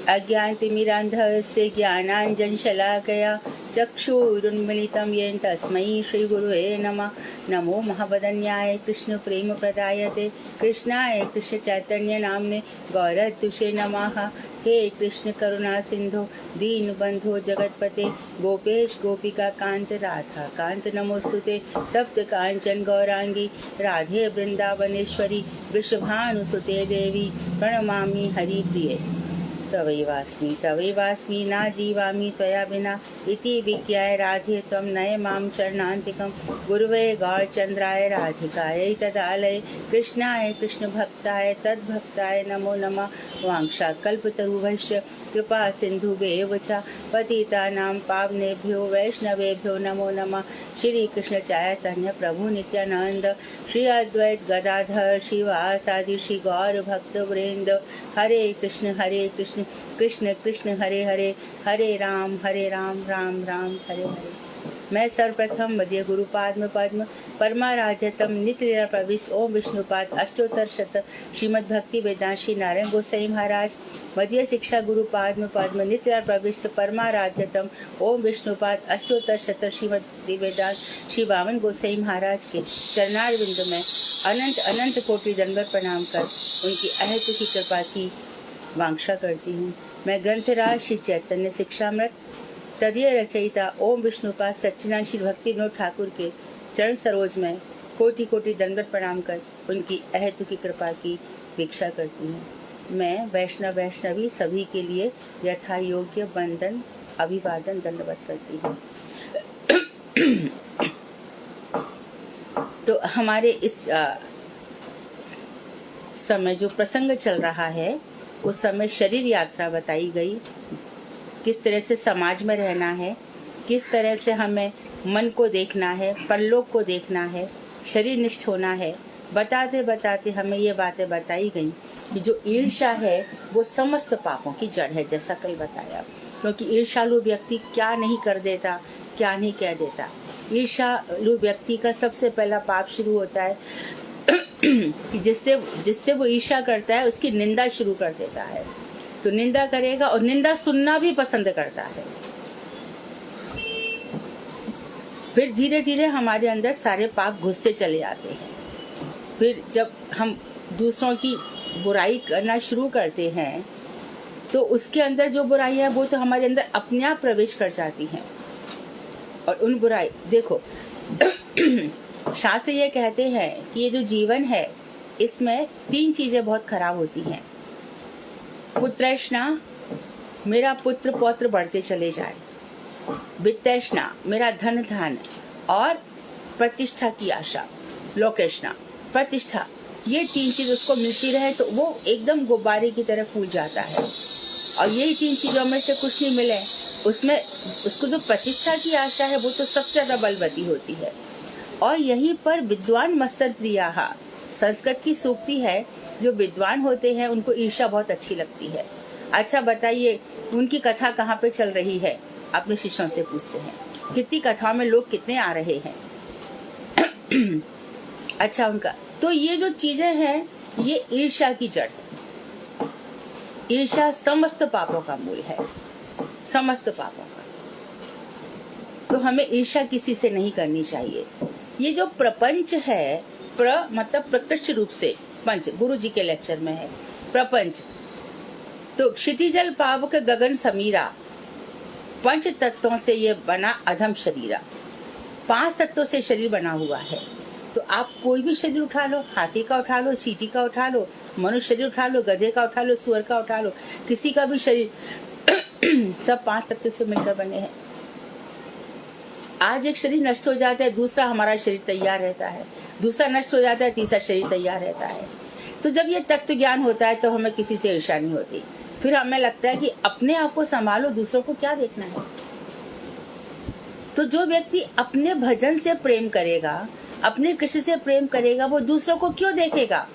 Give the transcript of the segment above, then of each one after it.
अज्ञानतिमिरान्धस्य ज्ञानाञ्जनशलाकया चक्षुरुन्मिलितं येन तस्मै श्रीगुरुवे नमः। नमो महावदन्याय कृष्णप्रेमप्रदायते कृष्णाय कृष्णचैतन्यनाम्ने गौरद्दुषे नमः। हे कृष्ण करुणा सिंधु दीनबंधो जगतपते गोपेश गोपिका कांत राधा कांत नमोस्तुते। तप्त कांचन गौरांगी राधे वृंदावनेश्वरी वृषभानुसुते देवी प्रणमामि हरिप्रिये। तवैवास्मि न जीवामि त्वया विना इति विज्ञाय राधे त्वं नय मां चरणान्तिकं। गुरुवे गौरचन्द्राय राधिकायै तदालये कृष्णाय कृष्णभक्ताय तद्भक्ताय नमो नमः। वाञ्छाकल्पतरुभ्यश्च कृपा सिन्धुभ्येव च पतितानां पावनेभ्यो वैष्णवेभ्यो नमो नमः। श्री कृष्ण चैतन्य प्रभु नित्यानंद श्री अद्वैत गदाधर श्रीवासादि श्री गौर भक्त वृंद। हरे कृष्ण कृष्ण कृष्ण हरे हरे हरे राम राम राम हरे हरे। मैं सर्वप्रथम मध्य गुरुपाद पद्म परमाराध्यतम नित्य प्रविष्ट ओम विष्णुपाद अष्टोत्तर शत श्रीमद् भक्ति वेदांत श्री नारायण गोसाई महाराज मध्य शिक्षा गुरुपाद पद्म नित्य प्रविष्ट परमाराध्यतम ओम विष्णुपाद अष्टोत्तर शत श्रीमद् भक्ति वेदांत श्री वामन गोसाई महाराज के चरणारविंद में अनंत अनंत कोटि दंडवत प्रणाम कर उनकी अहत की कृपा की वांछा करती हूँ। मैं ग्रंथराज श्री चैतन्य शिक्षामृत तदीय रचयिता ओम विष्णुपाद सच्चिदानंद श्री भक्ति विनोद ठाकुर के चरण सरोज में कोटि कोटि दंडवत प्रणाम कर उनकी अहेतु की कृपा की भिक्षा करती हूँ। मैं वैष्णवी सभी के लिए यथा योग्य वंदन अभिवादन दंडवत करती हूँ। तो हमारे इस समय जो प्रसंग चल रहा है उस समय शरीर यात्रा बताई गई, किस तरह से समाज में रहना है, किस तरह से हमें मन को देखना है, परलोक को देखना है, शरीर निष्ठ होना है। बताते बताते हमें ये बातें बताई गई कि जो ईर्ष्या है वो समस्त पापों की जड़ है, जैसा कल बताया। क्योंकि ईर्ष्यालु व्यक्ति क्या नहीं कर देता, क्या नहीं कह देता। ईर्ष्यालु व्यक्ति का सबसे पहला पाप शुरू होता है कि जिससे वो ईर्ष्या करता है उसकी निंदा शुरू कर देता है। तो निंदा करेगा और निंदा सुनना भी पसंद करता है। फिर धीरे धीरे हमारे अंदर सारे पाप घुसते चले आते हैं। फिर जब हम दूसरों की बुराई करना शुरू करते हैं तो उसके अंदर जो बुराई है वो तो हमारे अंदर अपने आप प्रवेश कर जाती हैं। और उन बुराई देखो शास्त्र ये कहते हैं कि ये जो जीवन है इसमें 3 चीजें बहुत खराब होती हैं। पुत्रैष्णा, मेरा पुत्र पौत्र बढ़ते चले जाए, वित्तैष्णा, मेरा धन धान, और प्रतिष्ठा की आशा, लोकेष्णा, प्रतिष्ठा। ये 3 चीज उसको मिलती रहे तो वो एकदम गुब्बारे की तरह फूल जाता है। और यही 3 चीजों में से कुछ नहीं मिले उसमें उसको जो प्रतिष्ठा की आशा है वो तो सबसे ज्यादा बलवती होती है। और यहीं पर विद्वान मत्सर प्रियाः, संस्कृत की सूक्ति है, जो विद्वान होते हैं उनको ईर्ष्या बहुत अच्छी लगती है। अच्छा बताइए उनकी कथा कहाँ पे चल रही है? अपने शिष्यों से पूछते हैं कितनी कथाओं में लोग कितने आ रहे हैं। अच्छा उनका तो ये जो चीजें हैं ये ईर्ष्या की जड़ है। ईर्ष्या समस्त पापों का मूल है, समस्त पापों का। तो हमें ईर्ष्या किसी से नहीं करनी चाहिए। ये जो प्रपंच है, मतलब प्रकृष्ट रूप से पंच, गुरु जी के लेक्चर में है प्रपंच। तो क्षितिजल पावक गगन समीरा, 5 तत्वों से ये बना अधम शरीरा। 5 तत्वों से शरीर बना हुआ है। तो आप कोई भी शरीर उठा लो, हाथी का उठा लो, चींटी का उठा लो, मनुष्य शरीर उठा लो, गधे का उठा लो, सुअर का उठा लो, किसी का भी शरीर सब 5 तत्व से मिलकर बने हैं। आज एक शरीर नष्ट हो जाता है, दूसरा हमारा शरीर तैयार रहता है, दूसरा नष्ट हो जाता है, तीसरा शरीर तैयार रहता है। तो जब ये तत्व ज्ञान होता है तो हमें किसी से ईर्ष्या नहीं होती। फिर हमें लगता है कि अपने आप को संभालो, दूसरों को क्या देखना है। तो जो व्यक्ति अपने भजन से प्रेम करेगा, अपने कृष्ण से प्रेम करेगा, वो दूसरों को क्यों देखेगा?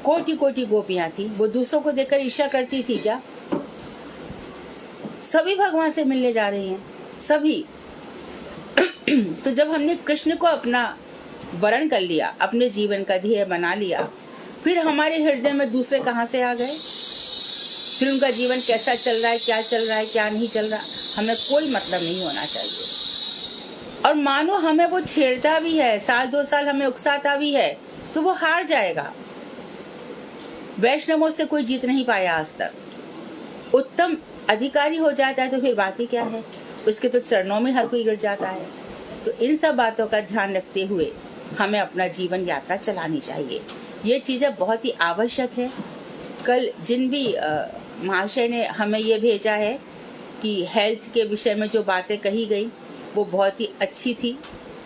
कोटि कोटि गोपियां थी, वो दूसरों को देखकर ईर्ष्या करती थी क्या? सभी भगवान से मिलने जा रही हैं, सभी। तो जब हमने कृष्ण को अपना वरण कर लिया, अपने जीवन का ध्येय बना लिया, फिर हमारे हृदय में दूसरे कहां से आ गए? फिर उनका जीवन कैसा चल रहा है, क्या चल रहा है, क्या नहीं चल रहा, हमें कोई मतलब नहीं होना चाहिए। और मानो हमें वो छेड़ता भी है, 1-2 साल हमें उकसाता भी है, तो वो हार जाएगा। वैष्णवों से कोई जीत नहीं पाया आज तक। उत्तम अधिकारी हो जाता है तो फिर बात ही क्या है, उसके तो चरणों में हर कोई गिर जाता है। तो इन सब बातों का ध्यान रखते हुए हमें अपना जीवन यात्रा चलानी चाहिए। ये चीजें बहुत ही आवश्यक है। कल जिन भी महाशय ने हमें ये भेजा है कि हेल्थ के विषय में जो बातें कही गई वो बहुत ही अच्छी थी,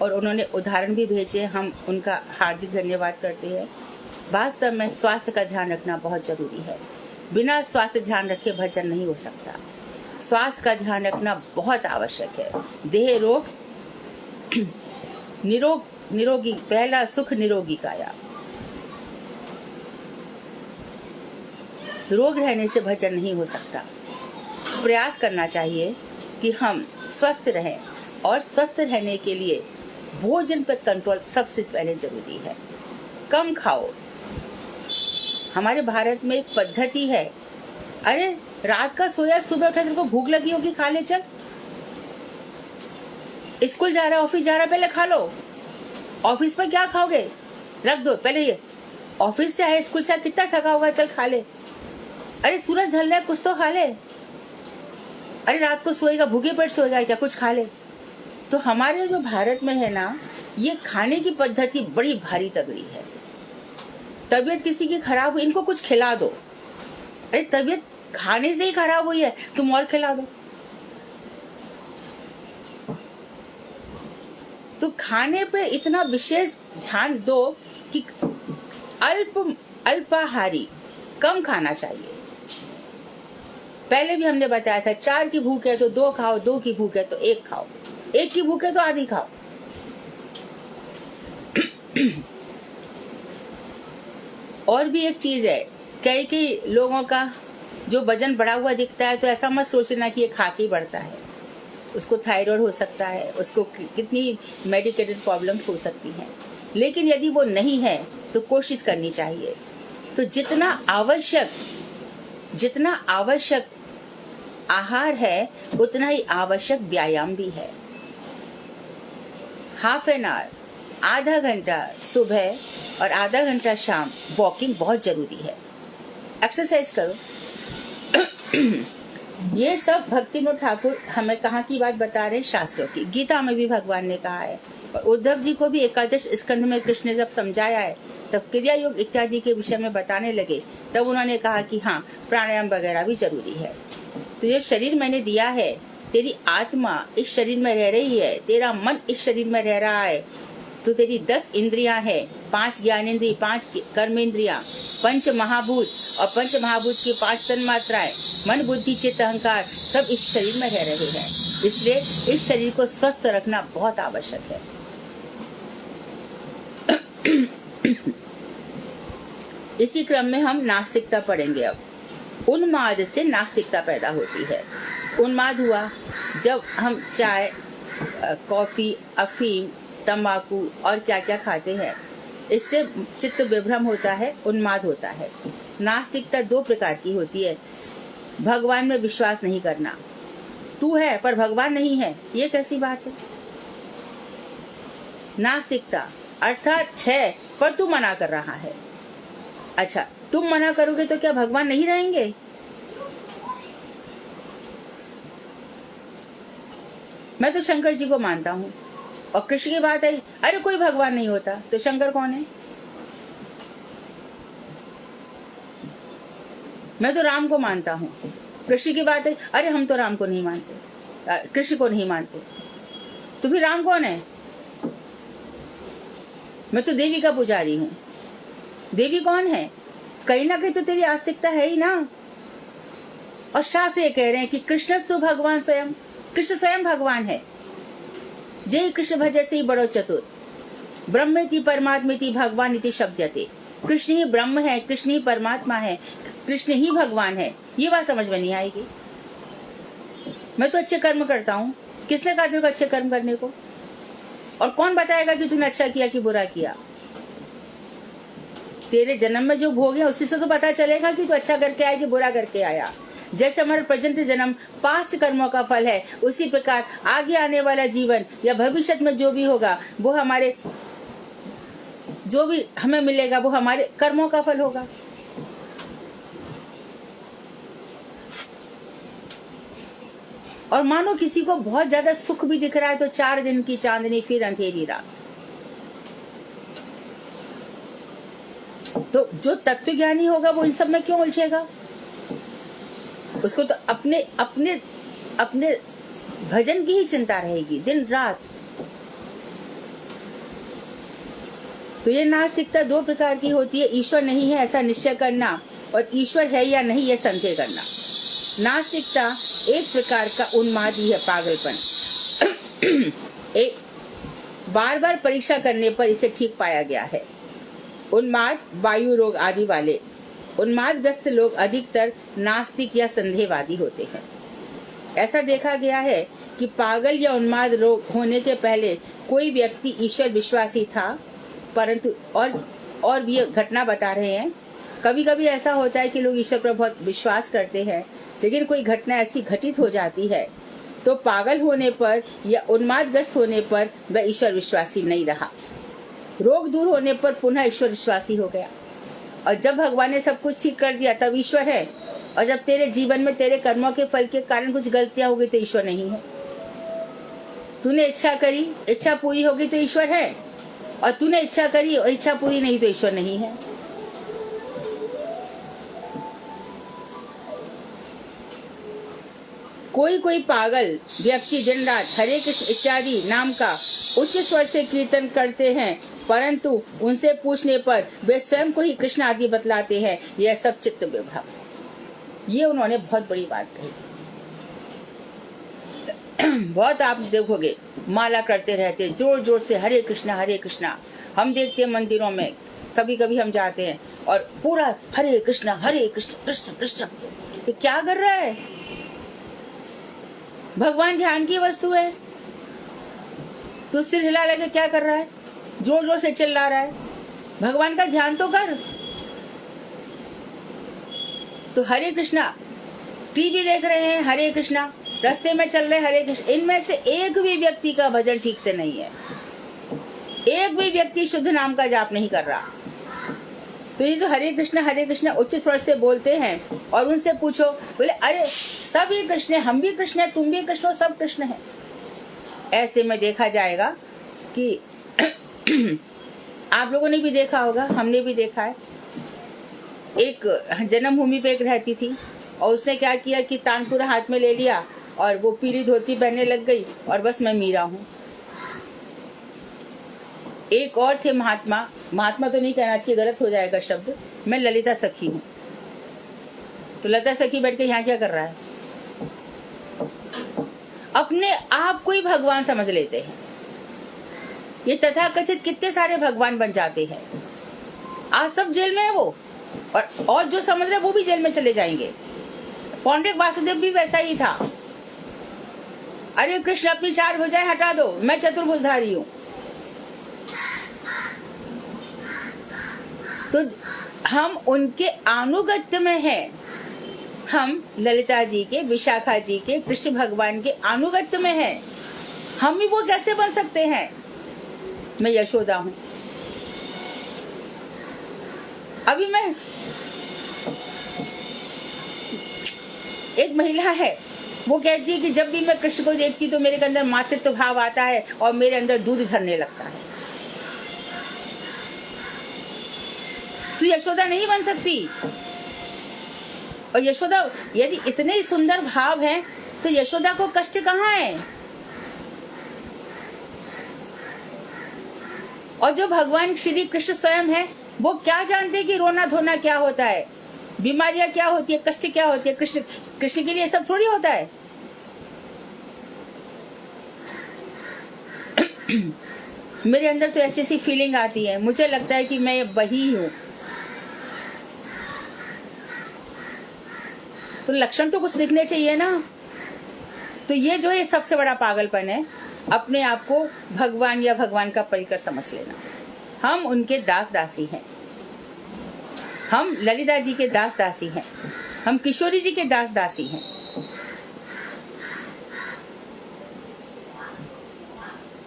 और उन्होंने उदाहरण भी भेजे, हम उनका हार्दिक धन्यवाद करते हैं। वास्तव में स्वास्थ्य का ध्यान रखना बहुत जरूरी है। बिना स्वास्थ्य ध्यान रखे भजन नहीं हो सकता। स्वास्थ्य का ध्यान रखना बहुत आवश्यक है। देह रोग निरोगी, पहला सुख निरोगी काया। रोग रहने से भजन नहीं हो सकता। प्रयास करना चाहिए कि हम स्वस्थ रहें, और स्वस्थ रहने के लिए भोजन पर कंट्रोल सबसे पहले जरूरी है। कम खाओ। हमारे भारत में एक पद्धति है, अरे रात का सोया, सुबह उठा, तेरे को भूख लगी होगी, खा ले चल। स्कूल जा रहा, ऑफिस जा रहा, पहले खा लो। ऑफिस में क्या खाओगे, रख दो पहले, ये ऑफिस से आए, स्कूल से आए, कितना थका होगा, चल खा ले। अरे सूरज ढल रहा है, कुछ तो खा ले। अरे रात को सोएगा, भूखे पेट सोएगा क्या, कुछ खा ले। तो हमारे जो भारत में है ना, ये खाने की पद्धति बड़ी भारी तगड़ी है। तबीयत किसी की खराब हुई, इनको कुछ खिला दो। अरे तबीयत खाने से ही खराब हुई है, तुम और खिला दो। तो खाने पे इतना विशेष ध्यान दो कि अल्पाहारी, कम खाना चाहिए। पहले भी हमने बताया था, 4 की भूख है तो 2 खाओ, 2 की भूख है तो 1 खाओ, 1 की भूख है तो आधी खाओ। और भी एक चीज है, कई लोगों का जो वजन बढ़ा हुआ दिखता है तो ऐसा मत सोचना कि ये खा के बढ़ता है। उसको थायराइड हो सकता है, उसको कितनी मेडिकेटेड प्रॉब्लम्स हो सकती हैं। लेकिन यदि वो नहीं है तो कोशिश करनी चाहिए। तो जितना आवश्यक आहार है, उतना ही आवश्यक व्यायाम भी है। हाफ एन आवर, आधा घंटा सुबह और आधा घंटा शाम वॉकिंग बहुत जरूरी है। एक्सरसाइज करो। ये सब भक्तिविनोद ठाकुर हमें कहाँ की बात बता रहे हैं, शास्त्रों की। गीता में भी भगवान ने कहा है, और उद्धव जी को भी एकादश स्कंध में कृष्ण ने जब समझाया है, तब क्रिया योग इत्यादि के विषय में बताने लगे, तब उन्होंने कहा कि हाँ, प्राणायाम वगैरह भी जरूरी है। तो ये शरीर मैंने दिया है, तेरी आत्मा इस शरीर में रह रही है, तेरा मन इस शरीर में रह रहा है, तो तेरी 10 इंद्रियां हैं, 5 ज्ञानेंद्रिय, 5 कर्मेंद्रियां, 5 महाभूत, और 5 महाभूत की 5 तन्मात्राएं, मन बुद्धि चित्त अहंकार, सब इस शरीर में रह रहे हैं। इसलिए इस शरीर को स्वस्थ रखना बहुत आवश्यक है। इसी क्रम में हम नास्तिकता पढ़ेंगे। अब उन्माद से नास्तिकता पैदा होती है। उन्माद हुआ जब हम चाय, कॉफी, अफीम, तंबाकू और क्या क्या खाते हैं, इससे चित्त विभ्रम होता है, उन्माद होता है। नास्तिकता 2 प्रकार की होती है। भगवान में विश्वास नहीं करना, तू है पर भगवान नहीं है, ये कैसी बात है। नास्तिकता अर्थात है पर तू मना कर रहा है। अच्छा, तुम मना करोगे तो क्या भगवान नहीं रहेंगे? मैं तो शंकर जी को मानता हूँ, और कृष्ण की बात है, अरे कोई भगवान नहीं होता, तो शंकर कौन है? मैं तो राम को मानता हूँ। कृष्ण की बात है, अरे हम तो राम को नहीं मानते, कृष्ण को नहीं मानते, तो फिर राम कौन है? मैं तो देवी का पुजारी हूँ। देवी कौन है? कहीं ना कहीं तो तेरी आस्तिकता है ही ना। और शास्त्र ये कह रहे हैं कि कृष्णस्तु भगवान स्वयं, कृष्ण स्वयं भगवान है। जय कृष्ण भजे से ही बड़ो चतुर, ब्रह्मेति परमात्मेति भगवान इति शब्दते। कृष्ण ही ब्रह्म है, कृष्ण ही परमात्मा है, कृष्ण ही भगवान है। ये बात समझ में नहीं आएगी। मैं तो अच्छे कर्म करता हूँ, किसने कहा तेरे को अच्छे कर्म करने को? और कौन बताएगा कि तूने अच्छा किया कि बुरा किया? तेरे जन्म में जो भोग है उसी से तो पता चलेगा कि तू अच्छा करके आया कि बुरा करके आया। जैसे हमारा प्रेजेंट जन्म पास्ट कर्मों का फल है, उसी प्रकार आगे आने वाला जीवन या भविष्य में जो भी होगा वो हमारे, जो भी हमें मिलेगा वो हमारे कर्मों का फल होगा। और मानो किसी को बहुत ज्यादा सुख भी दिख रहा है तो 4 दिन की चांदनी फिर अंधेरी रात। तो जो तत्व ज्ञानी होगा वो इन सब में क्यों उलझेगा? उसको तो अपने अपने अपने भजन की ही चिंता रहेगी दिन रात। तो ये नास्तिकता 2 प्रकार की होती है, ईश्वर नहीं है ऐसा निश्चय करना और ईश्वर है या नहीं ये संदेह करना। नास्तिकता एक प्रकार का उन्माद ही है, पागलपन। एक बार बार परीक्षा करने पर इसे ठीक पाया गया है। उन्माद, वायु रोग आदि वाले उन्मादग्रस्त लोग अधिकतर नास्तिक या संदेहवादी होते हैं। ऐसा देखा गया है कि पागल या उन्माद रोग होने के पहले कोई व्यक्ति ईश्वर विश्वासी था, परंतु और भी घटना बता रहे हैं। कभी कभी ऐसा होता है कि लोग ईश्वर पर बहुत विश्वास करते हैं, लेकिन कोई घटना ऐसी घटित हो जाती है तो पागल होने पर या उन्मादग्रस्त होने पर वह ईश्वर विश्वासी नहीं रहा। रोग दूर होने पर पुनः ईश्वर विश्वासी हो गया। और जब भगवान ने सब कुछ ठीक कर दिया तब ईश्वर है। और जब तेरे जीवन में तेरे कर्मों के फल के कारण कुछ गलतियां हो गई तो ईश्वर नहीं है। तूने इच्छा करी, इच्छा पूरी हो गई तो ईश्वर है, और तूने इच्छा करी और इच्छा पूरी नहीं तो ईश्वर नहीं है। कोई कोई पागल व्यक्ति दिन रात हरे कृष्ण इत्यादि नाम का उच्च स्वर से कीर्तन करते हैं, परंतु उनसे पूछने पर वे स्वयं को ही कृष्ण आदि बतलाते हैं। यह सब चित्त विभ्रम। ये उन्होंने बहुत बड़ी बात कही। बहुत आप देखोगे माला करते रहते जोर जोर से हरे कृष्णा हरे कृष्णा। हम देखते हैं मंदिरों में, कभी कभी हम जाते हैं और पूरा हरे कृष्णा कृष्ण कृष्ण। ये क्या कर रहा है? भगवान ध्यान की वस्तु है, तू सिर हिला लगे क्या कर रहा है? जोर जोर से चिल्ला रहा है। भगवान का ध्यान तो कर। तो हरे कृष्णा, टीवी देख रहे हैं हरे कृष्णा, रास्ते में चल रहे हरे कृष्ण, इनमें से एक भी व्यक्ति का भजन ठीक से नहीं है, एक भी व्यक्ति शुद्ध नाम का जाप नहीं कर रहा। तो ये जो हरे कृष्ण उच्च स्वर से बोलते हैं और उनसे पूछो, बोले अरे सब ही कृष्ण है, हम भी कृष्ण है, तुम भी कृष्ण हो, सब कृष्ण है। ऐसे में देखा जाएगा कि आप लोगों ने भी देखा होगा, हमने भी देखा है। एक जन्मभूमि पे एक रहती थी और उसने क्या किया कि तानपुरा हाथ में ले लिया और वो पीली धोती पहनने लग गई और बस मैं मीरा हूँ। एक और थे महात्मा तो नहीं कहना चाहिए, गलत हो जाएगा शब्द, मैं ललिता सखी हूँ। तो ललिता सखी बैठ के यहाँ क्या कर रहा है? अपने आप को ही भगवान समझ लेते हैं। ये तथाकथित कितने सारे भगवान बन जाते हैं। आज सब जेल में है वो, और जो समझ रहे वो भी जेल में चले जाएंगे। पौंड्रिक वासुदेव भी वैसा ही था। अरे कृष्ण अपनी 4 भुजाएं हटा दो, मैं चतुर्भुजधारी हूँ। तो हम उनके अनुगत्य में हैं। हम ललिता जी के, विशाखा जी के, कृष्ण भगवान के अनुगत्य में हैं। हम ही वो कैसे बन सकते हैं? मैं यशोदा हूं। अभी मैं एक महिला है, वो कहती है कि जब भी मैं कृष्ण को देखती तो मेरे अंदर मातृत्व भाव आता है और मेरे अंदर दूध झरने लगता है। तू यशोदा नहीं बन सकती। और यशोदा यदि इतने सुंदर भाव हैं तो यशोदा को कष्ट कहाँ है? और जो भगवान श्री कृष्ण स्वयं है वो क्या जानते हैं कि रोना धोना क्या होता है, बीमारियां क्या होती है, कष्ट क्या होती है? कृष्ण के लिए सब थोड़ी होता है। मेरे अंदर तो ऐसी ऐसी फीलिंग आती है, मुझे लगता है कि मैं वही हूँ। तो लक्षण तो कुछ दिखने चाहिए ना। तो ये जो है सबसे बड़ा पागलपन है, अपने आप को भगवान या भगवान का परिकर समझ लेना। हम उनके दास दासी हैं। हम ललिता जी के दास दासी हैं, हम किशोरी जी के दास दासी हैं।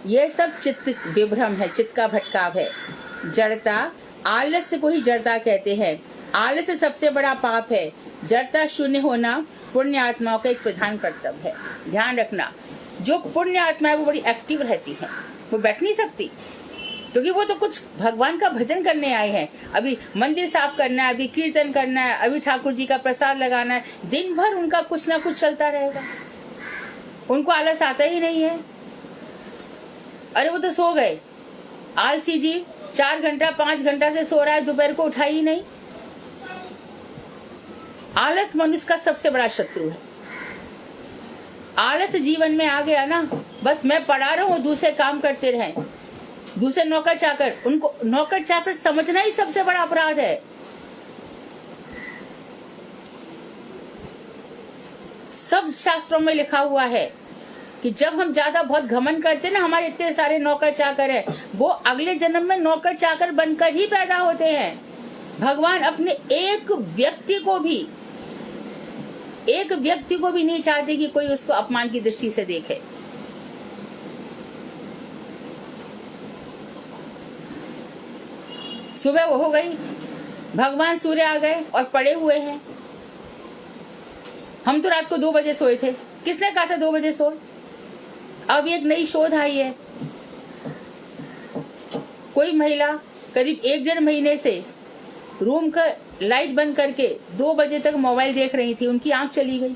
यह सब चित्त विभ्रम है, चित्त का भटकाव है, जड़ता। आलस्य को ही जड़ता कहते हैं। आलस्य सबसे बड़ा पाप है। जड़ता शून्य होना पुण्य आत्माओं का एक प्रधान कर्तव्य है। ध्यान रखना, जो पुण्य आत्मा है वो बड़ी एक्टिव रहती है, वो बैठ नहीं सकती, क्योंकि वो तो कुछ भगवान का भजन करने आए हैं। अभी मंदिर साफ करना है, अभी कीर्तन करना है, अभी ठाकुर जी का प्रसाद लगाना है, दिन भर उनका कुछ ना कुछ चलता रहेगा, उनको आलस आता ही नहीं है। अरे वो तो सो गए, आलसी जी 4 घंटा 5 घंटा से सो रहा है, दोपहर को उठा ही नहीं। आलस मनुष्य का सबसे बड़ा शत्रु है। आलस जीवन में आ गया ना, बस मैं पढ़ा रहा हूँ, दूसरे काम करते रहें, दूसरे नौकर चाकर, उनको नौकर चाकर समझना ही सबसे बड़ा अपराध है। सब शास्त्रों में लिखा हुआ है कि जब हम ज्यादा बहुत घमंड करते ना, हमारे इतने सारे नौकर चाकर हैं, वो अगले जन्म में नौकर चाकर बनकर ही पैदा होते हैं। भगवान अपने एक व्यक्ति को भी नहीं चाहते कि कोई उसको अपमान की दृष्टि से देखे। सुबह वो हो गई, भगवान सूर्य आ गए और पड़े हुए हैं। हम तो रात को 2 बजे सोए थे, किसने कहा था 2 बजे सो? अब एक नई शोध आई है, कोई महिला करीब 1-1.5 महीने से रूम का लाइट बंद करके 2 बजे तक मोबाइल देख रही थी, उनकी आंख चली गई।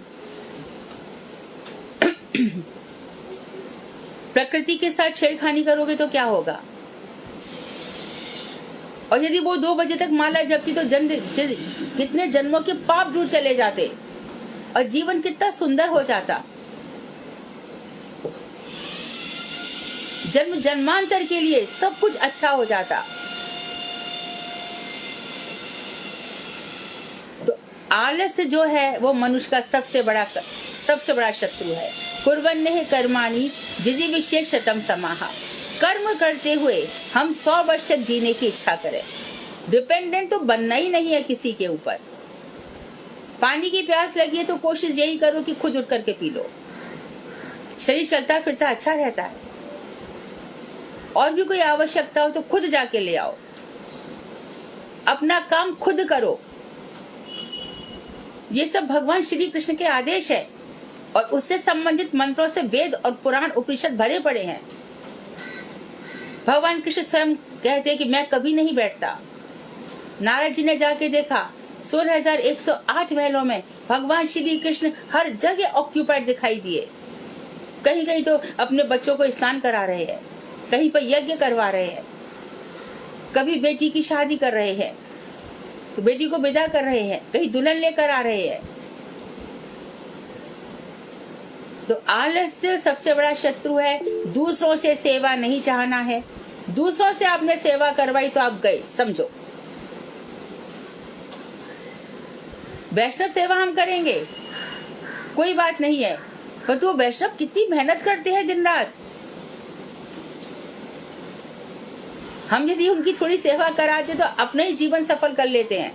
प्रकृति के साथ छेड़खानी करोगे तो क्या होगा? और यदि वो 2 बजे तक माला जपती तो कितने जन्मों के पाप दूर चले जाते और जीवन कितना सुंदर हो जाता। जन्म जन्मांतर के लिए सब कुछ अच्छा हो जाता। तो आलस्य जो है वो मनुष्य का सबसे बड़ा शत्रु है। कुर्वन्नेह कर्माणि जिजीविषेत् शतं समाः। कर्म करते हुए हम 100 वर्ष तक जीने की इच्छा करें। डिपेंडेंट तो बनना ही नहीं है किसी के ऊपर। पानी की प्यास लगी है तो कोशिश यही करो कि खुद उठ करके पी लो। शरीर चलता फिरता अच्छा रहता है। और भी कोई आवश्यकता हो तो खुद जाके ले आओ, अपना काम खुद करो। ये सब भगवान श्री कृष्ण के आदेश है और उससे संबंधित मंत्रों से वेद और पुराण उपनिषद भरे पड़े हैं। भगवान कृष्ण स्वयं कहते हैं कि मैं कभी नहीं बैठता। नारद जी ने जाके देखा 16,108 महलों में भगवान श्री कृष्ण हर जगह ऑक्यूपाइड दिखाई दिए। कहीं कहीं तो अपने बच्चों को स्नान करा रहे हैं, कहीं पर यज्ञ करवा रहे हैं, कभी बेटी की शादी कर रहे हैं तो बेटी को विदा कर रहे हैं, कहीं दुल्हन लेकर आ रहे हैं। तो आलस्य सबसे बड़ा शत्रु है। दूसरों से सेवा नहीं चाहना है। दूसरों से आपने सेवा करवाई तो आप गए, समझो। वैष्णव सेवा हम करेंगे, कोई बात नहीं है, पर तो वैष्णव कितनी मेहनत करते हैं दिन रात। हम यदि उनकी थोड़ी सेवा कराते तो अपना ही जीवन सफल कर लेते हैं।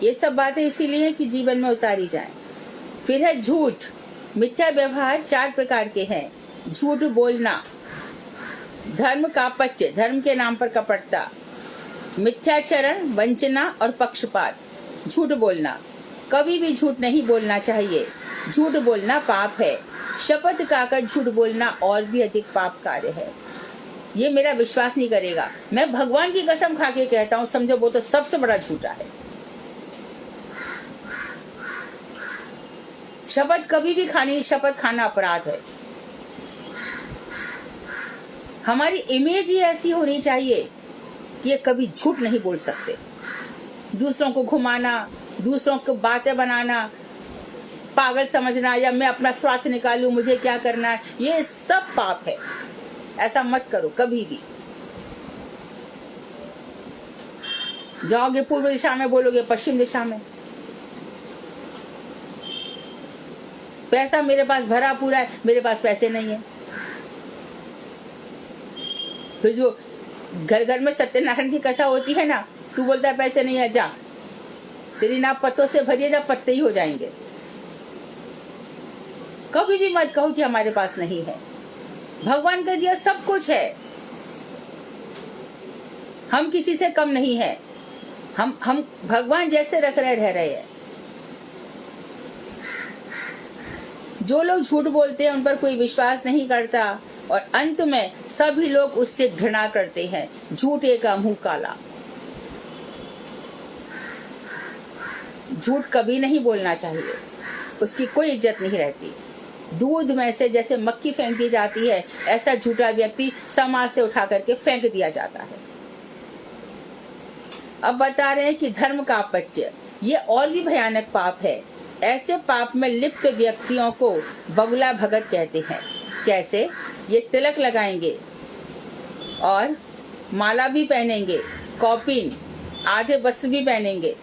ये सब बातें इसीलिए कि जीवन में उतारी जाएं। फिर है झूठ। मिथ्या व्यवहार 4 प्रकार के हैं। झूठ बोलना, धर्म कापट्य, धर्म के नाम पर कपटता, मिथ्याचरण, वंचना और पक्षपात। झूठ बोलना, कभी भी झूठ नहीं बोलना चाहिए। झूठ बोलना पाप है। शपथ खाकर झूठ बोलना और भी अधिक पाप कार्य है। ये मेरा विश्वास नहीं करेगा, मैं भगवान की कसम खा के कहता हूँ, समझो वो तो सबसे बड़ा झूठा है। शपथ कभी भी खानी, शपथ खाना अपराध है। हमारी इमेज ही ऐसी होनी चाहिए कि ये कभी झूठ नहीं बोल सकते। दूसरों को घुमाना, दूसरों को बातें बनाना, पागल समझना या मैं अपना स्वार्थ निकालूं, मुझे क्या करना है, ये सब पाप है। ऐसा मत करो कभी भी। जाओगे पूर्व दिशा में, बोलोगे पश्चिम दिशा में। पैसा मेरे पास भरा पूरा है, मेरे पास पैसे नहीं है। फिर जो घर घर में सत्यनारायण की कथा होती है ना, तू बोलता है पैसे नहीं है, जा तेरी नाव पत्तों से भरिए, जा पत्ते ही हो जाएंगे। कभी भी मत कहो कि हमारे पास नहीं है। भगवान का दिया सब कुछ है। हम किसी से कम नहीं है। हम भगवान जैसे रह रहे हैं। जो लोग झूठ बोलते हैं उन पर कोई विश्वास नहीं करता और अंत में सभी लोग उससे घृणा करते हैं। झूठे का मुंह काला। झूठ कभी नहीं बोलना चाहिए, उसकी कोई इज्जत नहीं रहती। दूध में से जैसे मक्खी फेंक दी जाती है, ऐसा झूठा व्यक्ति समाज से उठा करके फेंक दिया जाता है। अब बता रहे हैं कि धर्म का अपत्य, ये और भी भयानक पाप है। ऐसे पाप में लिप्त व्यक्तियों को बगुला भगत कहते हैं। कैसे? ये तिलक लगाएंगे और माला भी पहनेंगे, कौपीन, आधे वस्त्र भी पहनेंगे,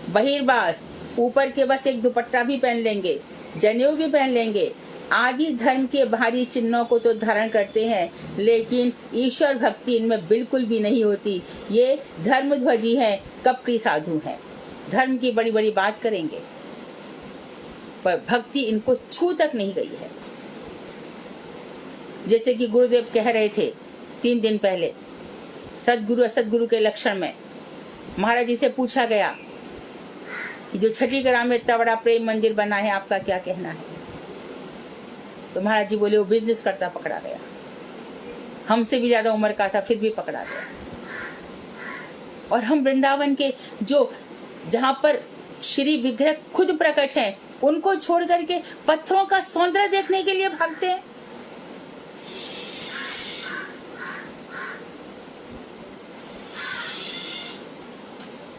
बहिर्वास, ऊपर के बस एक दुपट्टा भी पहन लेंगे, जनेऊ भी पहन लेंगे, आदि धर्म के बाहरी चिन्हों को तो धारण करते हैं, लेकिन ईश्वर भक्ति इनमें बिल्कुल भी नहीं होती। ये धर्मध्वजी हैं, कपटी साधु हैं। धर्म की बड़ी बड़ी बात करेंगे पर भक्ति इनको छू तक नहीं गई है। जैसे कि गुरुदेव कह रहे थे 3 दिन पहले, सदगुरु असदगुरु के लक्षण में महाराज जी से पूछा गया कि जो छठी ग्राम में इतना बड़ा प्रेम मंदिर बना है, आपका क्या कहना है? तो महाराज जी बोले वो बिजनेस करता पकड़ा गया, हमसे भी ज्यादा उम्र का था फिर भी पकड़ा गया। और हम वृंदावन के जो जहां पर श्री विग्रह खुद प्रकट हैं, उनको छोड़ करके पत्थरों का सौंदर्य देखने के लिए भागते हैं।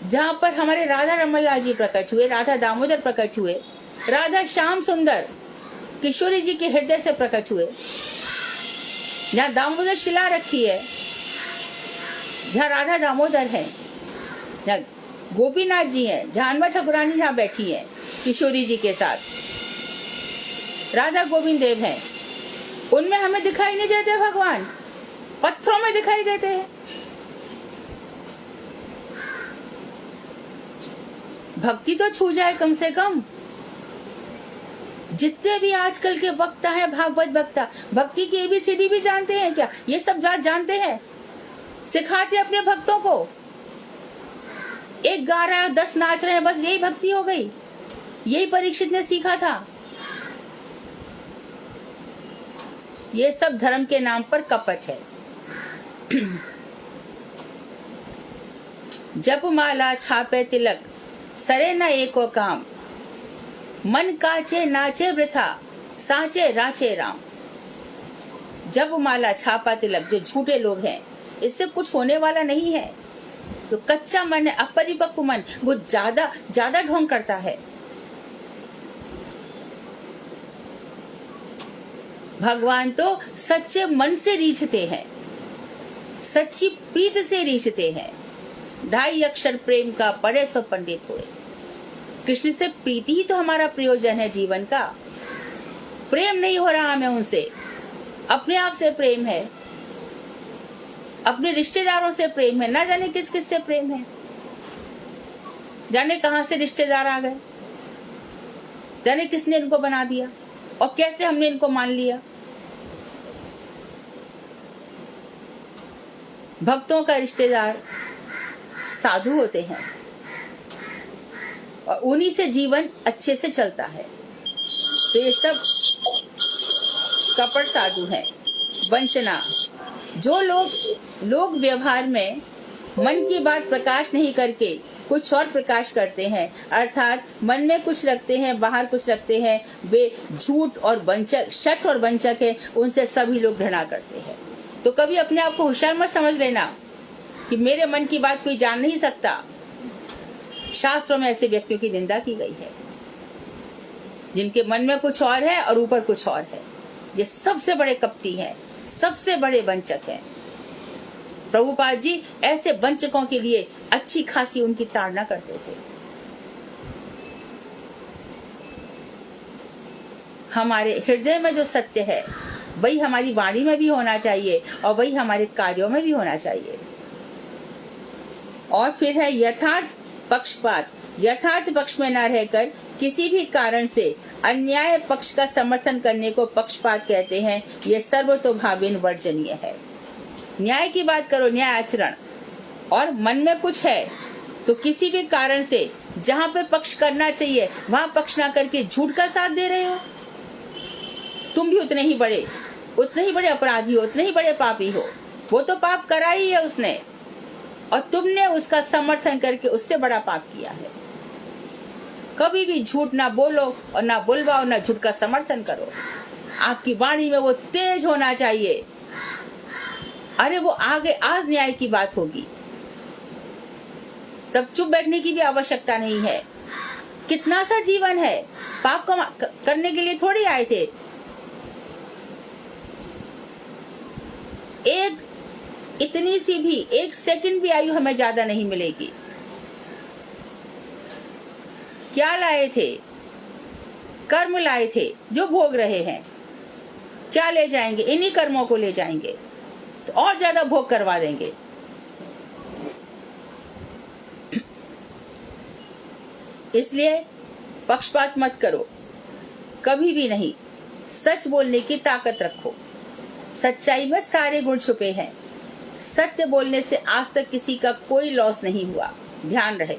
जहां पर हमारे राधा रमणलाल जी प्रकट हुए, राधा दामोदर प्रकट हुए, राधा श्याम सुंदर किशोरी जी के हृदय से प्रकट हुए, जहाँ दामोदर शिला रखी है, जहाँ राधा दामोदर है, जहाँ गोपीनाथ जी हैं, जहाँ अनवर ठाकुरानी जहाँ बैठी है किशोरी जी के साथ, राधा गोविंद देव हैं, उनमें हमें दिखाई नहीं देते भगवान, पत्थरों में दिखाई देते हैं। भक्ति तो छू जाए कम से कम। जितने भी आजकल के वक्ता हैं, भागवत वक्ता, भक्ति की एबीसीडी भी जानते हैं क्या? ये सब बात जानते हैं, सिखाते अपने भक्तों को। एक गा रहा है, 10 नाच रहे हैं, बस यही भक्ति हो गई। यही परीक्षित ने सीखा था। ये सब धर्म के नाम पर कपट है। जप माला छापे तिलक, सरे न एको काम, मन काचे नाचे वृथा, साचे राचे राम। जब माला छापा तिलक, जो झूठे लोग हैं, इससे कुछ होने वाला नहीं है। तो कच्चा मन है, अपरिपक्व मन, वो ज्यादा ढोंग करता है। भगवान तो सच्चे मन से रीझते हैं, सच्ची प्रीत से रीझते हैं। 2.5 अक्षर प्रेम का पढ़े सो पंडित हुए। कृष्ण से प्रीति ही तो हमारा प्रयोजन है जीवन का। प्रेम नहीं हो रहा हमें उनसे, अपने आप से प्रेम है, अपने रिश्तेदारों से प्रेम है, ना जाने किस किस से प्रेम है, जाने कहां से रिश्तेदार आ गए, जाने किसने इनको बना दिया और कैसे हमने इनको मान लिया। भक्तों का रिश्तेदार साधु होते हैं और उन्हीं से जीवन अच्छे से चलता है। तो ये सब कपट साधु हैं, वंचना। जो लोग व्यवहार में मन की बात प्रकाश नहीं करके कुछ और प्रकाश करते हैं, अर्थात मन में कुछ रखते हैं, बाहर कुछ रखते हैं, वे झूठ और वंचक, शठ और वंचक है, उनसे सभी लोग घृणा करते हैं। तो कभी अपने आप को होशियार मत समझ लेना कि मेरे मन की बात कोई जान नहीं सकता। शास्त्रों में ऐसे व्यक्तियों की निंदा की गई है, जिनके मन में कुछ और है और ऊपर कुछ और है। ये सबसे बड़े कपटी हैं, सबसे बड़े वंचक हैं। प्रभुपाद जी ऐसे वंचकों के लिए अच्छी खासी उनकी ताड़ना करते थे। हमारे हृदय में जो सत्य है वही हमारी वाणी में भी होना चाहिए और वही हमारे कार्यों में भी होना चाहिए। और फिर है यथार्थ पक्षपात। यथार्थ पक्ष में न रहकर किसी भी कारण से अन्याय पक्ष का समर्थन करने को पक्षपात कहते हैं। यह सर्वतोभावेन वर्जनीय है। न्याय की बात करो, न्याय आचरण, और मन में कुछ है तो किसी भी कारण से जहां पे पक्ष करना चाहिए वहां पक्ष ना करके झूठ का साथ दे रहे हो, तुम भी उतने ही बड़े अपराधी हो, उतने ही बड़े पापी हो। वो तो पाप करा ही है उसने, और तुमने उसका समर्थन करके उससे बड़ा पाप किया है। कभी भी झूठ ना बोलो और ना बुलवाओ, ना झूठ का समर्थन करो। आपकी वाणी में वो तेज होना चाहिए। अरे वो आगे आज न्याय की बात होगी, तब चुप बैठने की भी आवश्यकता नहीं है। कितना सा जीवन है, पाप करने के लिए थोड़ी आए थे। एक इतनी सी भी, एक सेकंड भी आयु हमें ज्यादा नहीं मिलेगी। क्या लाए थे? कर्म लाए थे जो भोग रहे हैं। क्या ले जाएंगे? इन्हीं कर्मों को ले जाएंगे तो और ज्यादा भोग करवा देंगे। इसलिए पक्षपात मत करो, कभी भी नहीं। सच बोलने की ताकत रखो। सच्चाई में सारे गुण छुपे हैं। सत्य बोलने से आज तक किसी का कोई लॉस नहीं हुआ, ध्यान रहे।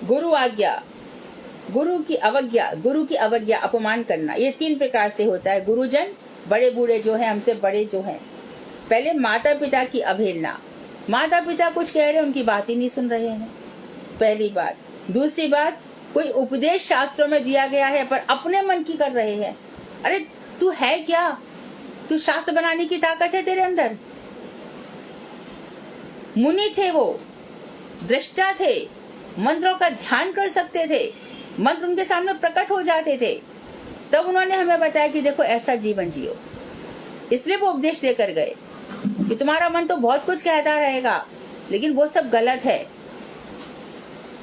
गुरु आज्ञा, गुरु की अवज्ञा, अपमान करना, ये 3 प्रकार से होता है। गुरुजन, बड़े बूढ़े जो हैं, हमसे बड़े जो हैं। पहले माता पिता की अवहेलना, माता पिता कुछ कह रहे हैं, उनकी बात ही नहीं सुन रहे हैं, पहली बात। दूसरी बात, कोई उपदेश शास्त्रों में दिया गया है पर अपने मन की कर रहे हैं। अरे तू है क्या? तू शास्त्र बनाने की ताकत है तेरे अंदर? मुनि थे वो, दृष्टा थे, मंत्रों का ध्यान कर सकते थे, मंत्र उनके सामने प्रकट हो जाते थे। तब उन्होंने हमें बताया कि देखो ऐसा जीवन जियो। इसलिए वो उपदेश देकर गए कि तुम्हारा मन तो बहुत कुछ कहता रहेगा, लेकिन वो सब गलत है।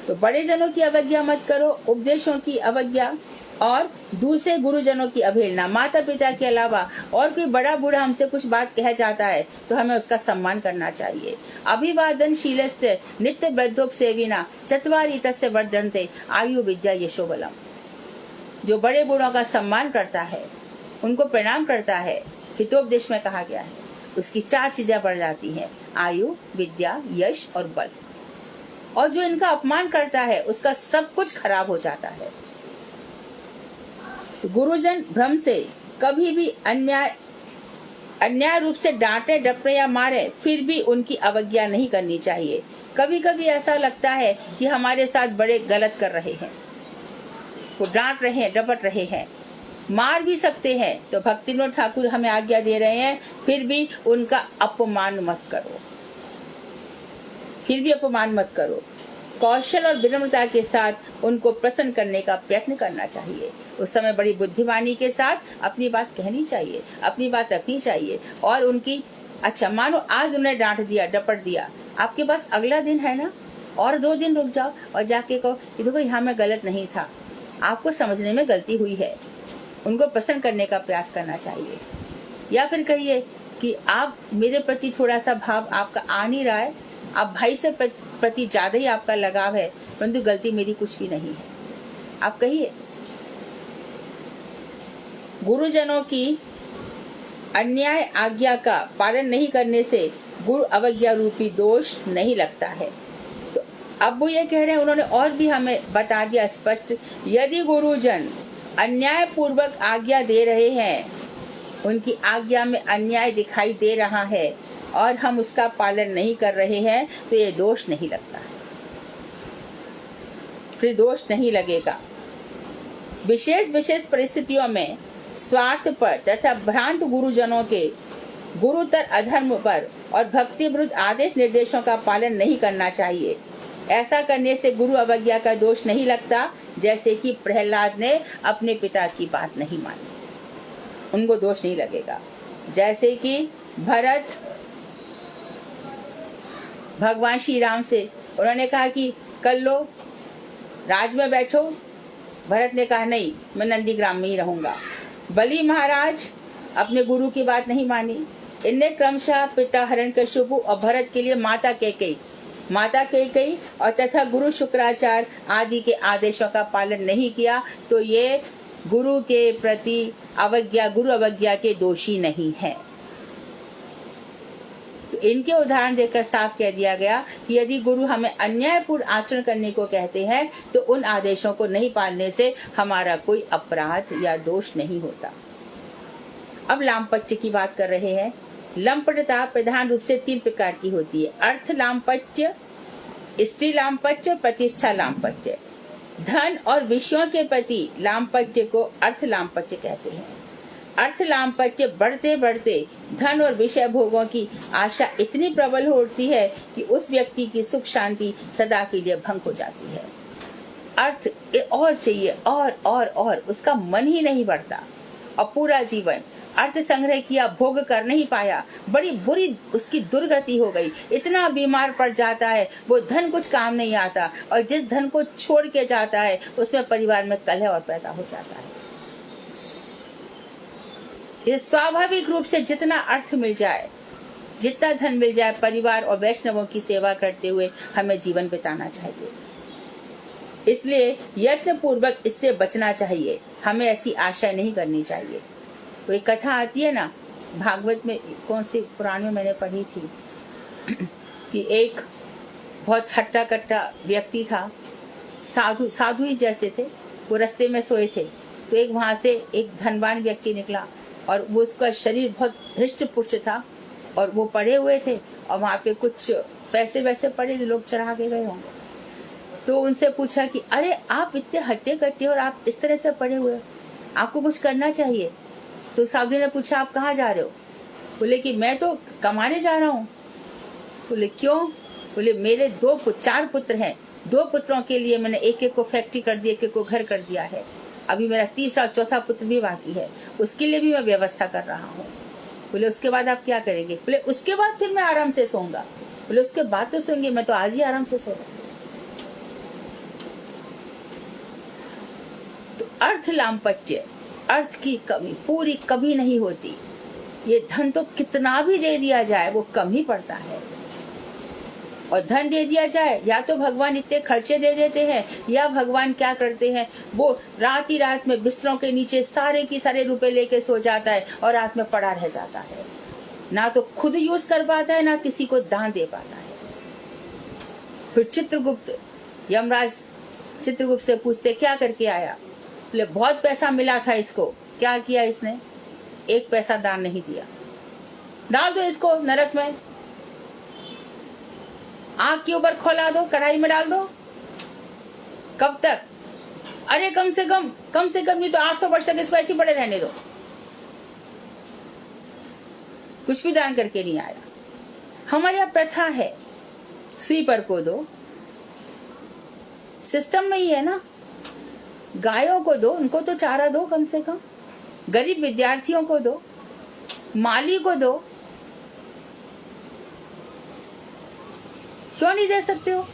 तो बड़े जनों की अवज्ञा मत करो, उपदेशों की अवज्ञा, और दूसरे गुरुजनों की अवहेलना। माता पिता के अलावा और कोई बड़ा बूढ़ा हमसे कुछ बात कह जाता है तो हमें उसका सम्मान करना चाहिए। अभिवादनशीलस्य नित्य वृद्धोपसेविना चत्वारि तस्य वर्धन्ते आयु विद्या यशो बलम। जो बड़े बूढ़ों का सम्मान करता है, उनको प्रणाम करता है, हितोपदेश में कहा गया है, उसकी 4 चीजें बढ़ जाती हैं, आयु, विद्या, यश और बल। और जो इनका अपमान करता है उसका सब कुछ खराब हो जाता है। तो गुरुजन भ्रम से कभी भी अन्याय रूप से डांटे, डपटे या मारे, फिर भी उनकी अवज्ञा नहीं करनी चाहिए। कभी कभी ऐसा लगता है कि हमारे साथ बड़े गलत कर रहे हैं, वो डांट रहे हैं, डपट रहे हैं, मार भी सकते हैं। तो भक्ति विनोद ठाकुर हमें आज्ञा दे रहे हैं, फिर भी उनका अपमान मत करो, फिर भी अपमान मत करो। कौशल और विनम्रता के साथ उनको प्रसन्न करने का प्रयत्न करना चाहिए। उस समय बड़ी बुद्धिमानी के साथ अपनी बात कहनी चाहिए, अपनी बात रखनी चाहिए। और उनकी, अच्छा मानो आज उन्हें डांट दिया, डपट दिया, आपके पास अगला दिन है ना, और 2 दिन रुक जाओ और जाके कहो कि देखो यहाँ मैं गलत नहीं था, आपको समझने में गलती हुई है। उनको प्रसन्न करने का प्रयास करना चाहिए। या फिर कहिए कि आप मेरे प्रति थोड़ा सा भाव आपका आ नहीं रहा है, आप भाई से प्रति ज्यादा ही आपका लगाव है, परंतु गलती मेरी कुछ भी नहीं है, आप कहिए। गुरुजनों की अन्याय आज्ञा का पालन नहीं करने से गुरु अवज्ञा रूपी दोष नहीं लगता है। तो अब वो ये कह रहे हैं, उन्होंने और भी हमें बता दिया स्पष्ट, यदि गुरुजन अन्याय पूर्वक आज्ञा दे रहे हैं, उनकी आज्ञा में अन्याय दिखाई दे रहा है और हम उसका पालन नहीं कर रहे हैं, तो ये दोष नहीं लगता है, फिर दोष नहीं लगेगा। विशेष परिस्थितियों में स्वार्थ पर तथा भ्रांत गुरुजनों के गुरुतर अधर्म पर और भक्ति विरुद्ध आदेश निर्देशों का पालन नहीं करना चाहिए। ऐसा करने से गुरु अवज्ञा का दोष नहीं लगता। जैसे कि प्रहलाद ने अपने पिता की बात नहीं मानी, उनको दोष नहीं लगेगा। जैसे कि भरत भगवान श्री राम से उन्होंने कहा कि कर लो, राज में बैठो। भरत ने कहा नहीं, मैं नंदीग्राम में ही रहूंगा। बलि महाराज अपने गुरु की बात नहीं मानी, इनने क्रमशः पिता हिरण्यकशिपु और भरत के लिए माता कैकेयी और तथा गुरु शुक्राचार्य आदि के आदेशों का पालन नहीं किया, तो ये गुरु के प्रति गुरु अवज्ञा के दोषी नहीं है। तो इनके उदाहरण देकर साफ कह दिया गया कि यदि गुरु हमें अन्यायपूर्ण आचरण करने को कहते हैं तो उन आदेशों को नहीं पालने से हमारा कोई अपराध या दोष नहीं होता। अब लामपट्य की बात कर रहे हैं। लंपटता प्रधान रूप से 3 प्रकार की होती है: अर्थ लामपट्य, स्त्री लामपट्य, प्रतिष्ठा लामपट्य। धन और विषयों के प्रति लामपट्य को अर्थ लामपट्य कहते हैं। अर्थ लामपट्य बढ़ते बढ़ते धन और विषय भोगों की आशा इतनी प्रबल हो उठती है कि उस व्यक्ति की सुख शांति सदा के लिए भंग हो जाती है। अर्थ और चाहिए और उसका मन ही नहीं बढ़ता और पूरा जीवन अर्थ संग्रह किया, भोग कर नहीं पाया, बड़ी बुरी उसकी दुर्गति हो गई, इतना बीमार पड़ जाता है, वो धन कुछ काम नहीं आता और जिस धन को छोड़ के जाता है उसमें परिवार में कलह और पैदा हो जाता है। ये स्वाभाविक रूप से जितना अर्थ मिल जाए, जितना धन मिल जाए, परिवार और वैष्णवों की सेवा करते हुए हमें जीवन बिताना चाहिए। इसलिए यत्न पूर्वक इससे बचना चाहिए, हमें ऐसी आशा नहीं करनी चाहिए। तो एक कथा आती है ना, भागवत में, कौन सी पुराण में मैंने पढ़ी थी कि एक बहुत हट्टा कट्टा व्यक्ति था, साधु ही जैसे थे, वो रास्ते में सोए थे, तो एक वहां से एक धनवान व्यक्ति निकला और वो उसका शरीर बहुत हृष्ट पुष्ट था और वो पड़े हुए थे और वहां पे कुछ पैसे वैसे पड़े, लोग चढ़ा के गए होंगे। तो उनसे पूछा कि अरे आप इतने हट्टे कट्टे और आप इस तरह से पड़े हुए, आपको कुछ करना चाहिए। तो साधु ने पूछा आप कहाँ जा रहे हो? बोले कि मैं तो कमाने जा रहा हूँ। बोले क्यों? बोले मेरे 4 पुत्र हैं, 2 पुत्रों के लिए मैंने एक को फैक्ट्री कर दी, एक को घर कर दिया है, अभी मेरा 3रा 4था पुत्र भी बाकी है, उसके लिए भी मैं व्यवस्था कर रहा हूँ। बोले उसके बाद आप क्या करेंगे? बोले उसके बाद फिर मैं आराम से सोऊंगा। बोले उसके बाद तो सोएंगे, मैं तो आज ही आराम से सो रहा हूँ। तो अर्थ लामपट्य, अर्थ की कमी पूरी कभी नहीं होती। ये धन तो कितना भी दे दिया जाए वो कम ही पड़ता है। और धन दे दिया जाए, या तो भगवान इतने खर्चे दे देते हैं, या भगवान क्या करते हैं, वो रात ही रात में बिस्तरों के नीचे सारे की सारे रुपए लेके सो जाता है और रात में पड़ा रह जाता है। ना तो खुद यूज कर पाता है, ना किसी को दान दे पाता है। फिर चित्रगुप्त, यमराज चित्रगुप्त से पूछते क्या करके आया? बोले बहुत पैसा मिला था इसको। क्या किया इसने? 1 पैसा दान नहीं दिया। डाल दो इसको नरक में, आग के ऊपर खोला दो, कढ़ाई में डाल दो। कब तक? अरे कम से कम नहीं तो 800 वर्ष तक इसको ऐसे पड़े रहने दो। कुछ भी दान करके नहीं आया। हमारे यहाँ प्रथा है, स्वीपर को दो, सिस्टम में ही है ना, गायों को दो, उनको तो चारा दो, कम से कम गरीब विद्यार्थियों को दो, माली को दो। क्यों नहीं दे सकते हो?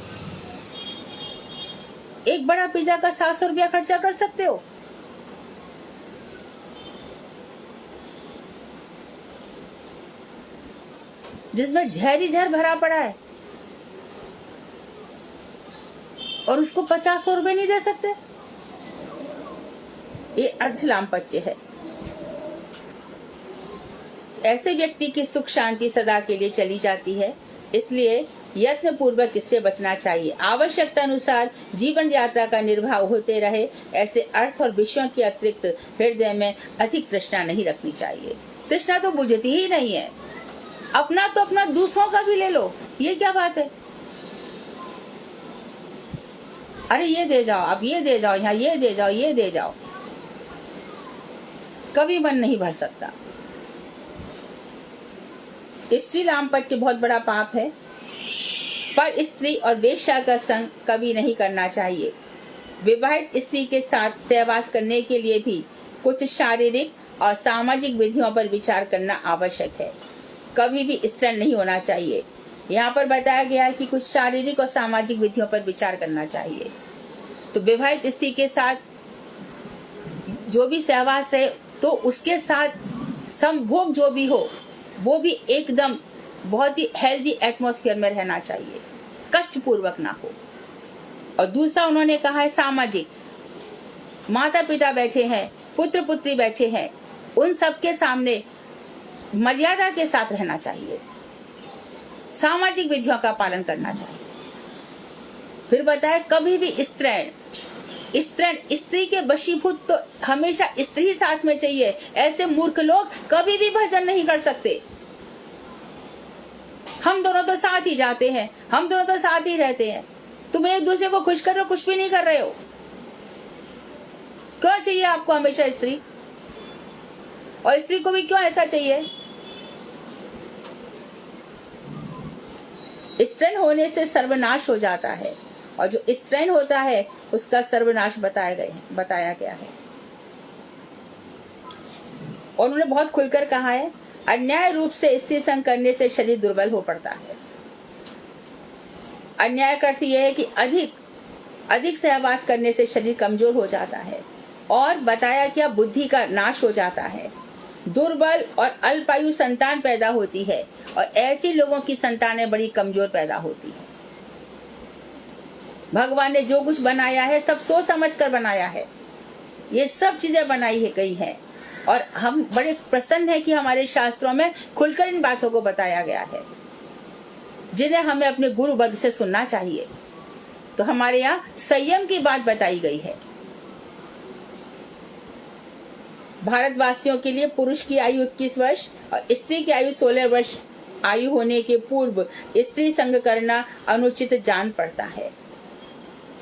एक बड़ा पिज्जा का 700 रुपया खर्चा कर सकते हो। जिसमें जहर भरा पड़ा है और उसको 50-100 रुपए नहीं दे सकते। ये अर्थ लामपट्य है। ऐसे व्यक्ति की सुख शांति सदा के लिए चली जाती है, इसलिए यत्न पूर्वक इससे बचना चाहिए। आवश्यकता अनुसार जीवन यात्रा का निर्वाह होते रहे। ऐसे अर्थ और विषयों के अतिरिक्त हृदय में अधिक तृष्णा नहीं रखनी चाहिए। तृष्णा तो बुझती ही नहीं है। अपना तो अपना, दूसरों का भी ले लो, ये क्या बात है? अरे ये दे जाओ, अब ये दे जाओ, यहाँ ये दे जाओ, ये दे जाओ। कभी मन नहीं भर सकता। स्त्री लामपट्य बहुत बड़ा पाप है, पर स्त्री और वेश्या का संग कभी नहीं करना चाहिए। विवाहित स्त्री के साथ सहवास करने के लिए भी कुछ शारीरिक और सामाजिक विधियों पर विचार करना आवश्यक है। कभी भी स्तन नहीं होना चाहिए। यहाँ पर बताया गया है कि कुछ शारीरिक और सामाजिक विधियों पर विचार करना चाहिए। तो विवाहित स्त्री के साथ जो भी सहवास रहे, तो उसके साथ संभोग जो भी हो वो भी एकदम बहुत ही हेल्दी एटमॉस्फेयर में रहना चाहिए, कष्टपूर्वक ना हो। और दूसरा उन्होंने कहा है सामाजिक, माता पिता बैठे हैं, पुत्र पुत्री बैठे हैं, उन सबके सामने मर्यादा के साथ रहना चाहिए, सामाजिक विधियों का पालन करना चाहिए। फिर बताया कभी भी स्त्री के वशीभूत तो हमेशा स्त्री ही साथ में चाहिए। ऐसे मूर्ख लोग कभी भी भजन नहीं कर सकते। हम दोनों तो साथ ही जाते हैं, हम दोनों तो साथ ही रहते हैं, तुम एक दूसरे को खुश कर रहे हो, कुछ भी नहीं कर रहे हो। क्यों चाहिए आपको हमेशा स्त्री? और स्त्री को भी क्यों ऐसा चाहिए? स्त्रीण होने से सर्वनाश हो जाता है, और जो स्त्रीण होता है उसका सर्वनाश बताया गया है। और उन्होंने बहुत खुलकर कहा है, अन्याय रूप से स्त्री संग करने से शरीर दुर्बल हो पड़ता है। अन्याय का अर्थ यह है कि अधिक सहवास करने से शरीर कमजोर हो जाता है, और बताया क्या बुद्धि का नाश हो जाता है, दुर्बल और अल्पायु संतान पैदा होती है, और ऐसी लोगों की संतानें बड़ी कमजोर पैदा होती है। भगवान ने जो कुछ बनाया है सब सोच समझ कर बनाया है, ये सब चीजें बनाई है गई है, और हम बड़े प्रसन्न हैं कि हमारे शास्त्रों में खुलकर इन बातों को बताया गया है, जिन्हें हमें अपने गुरु वर्ग से सुनना चाहिए। तो हमारे यहाँ संयम की बात बताई गई है। भारतवासियों के लिए पुरुष की आयु 21 वर्ष और स्त्री की आयु 16 वर्ष आयु होने के पूर्व स्त्री संग करना अनुचित जान पड़ता है।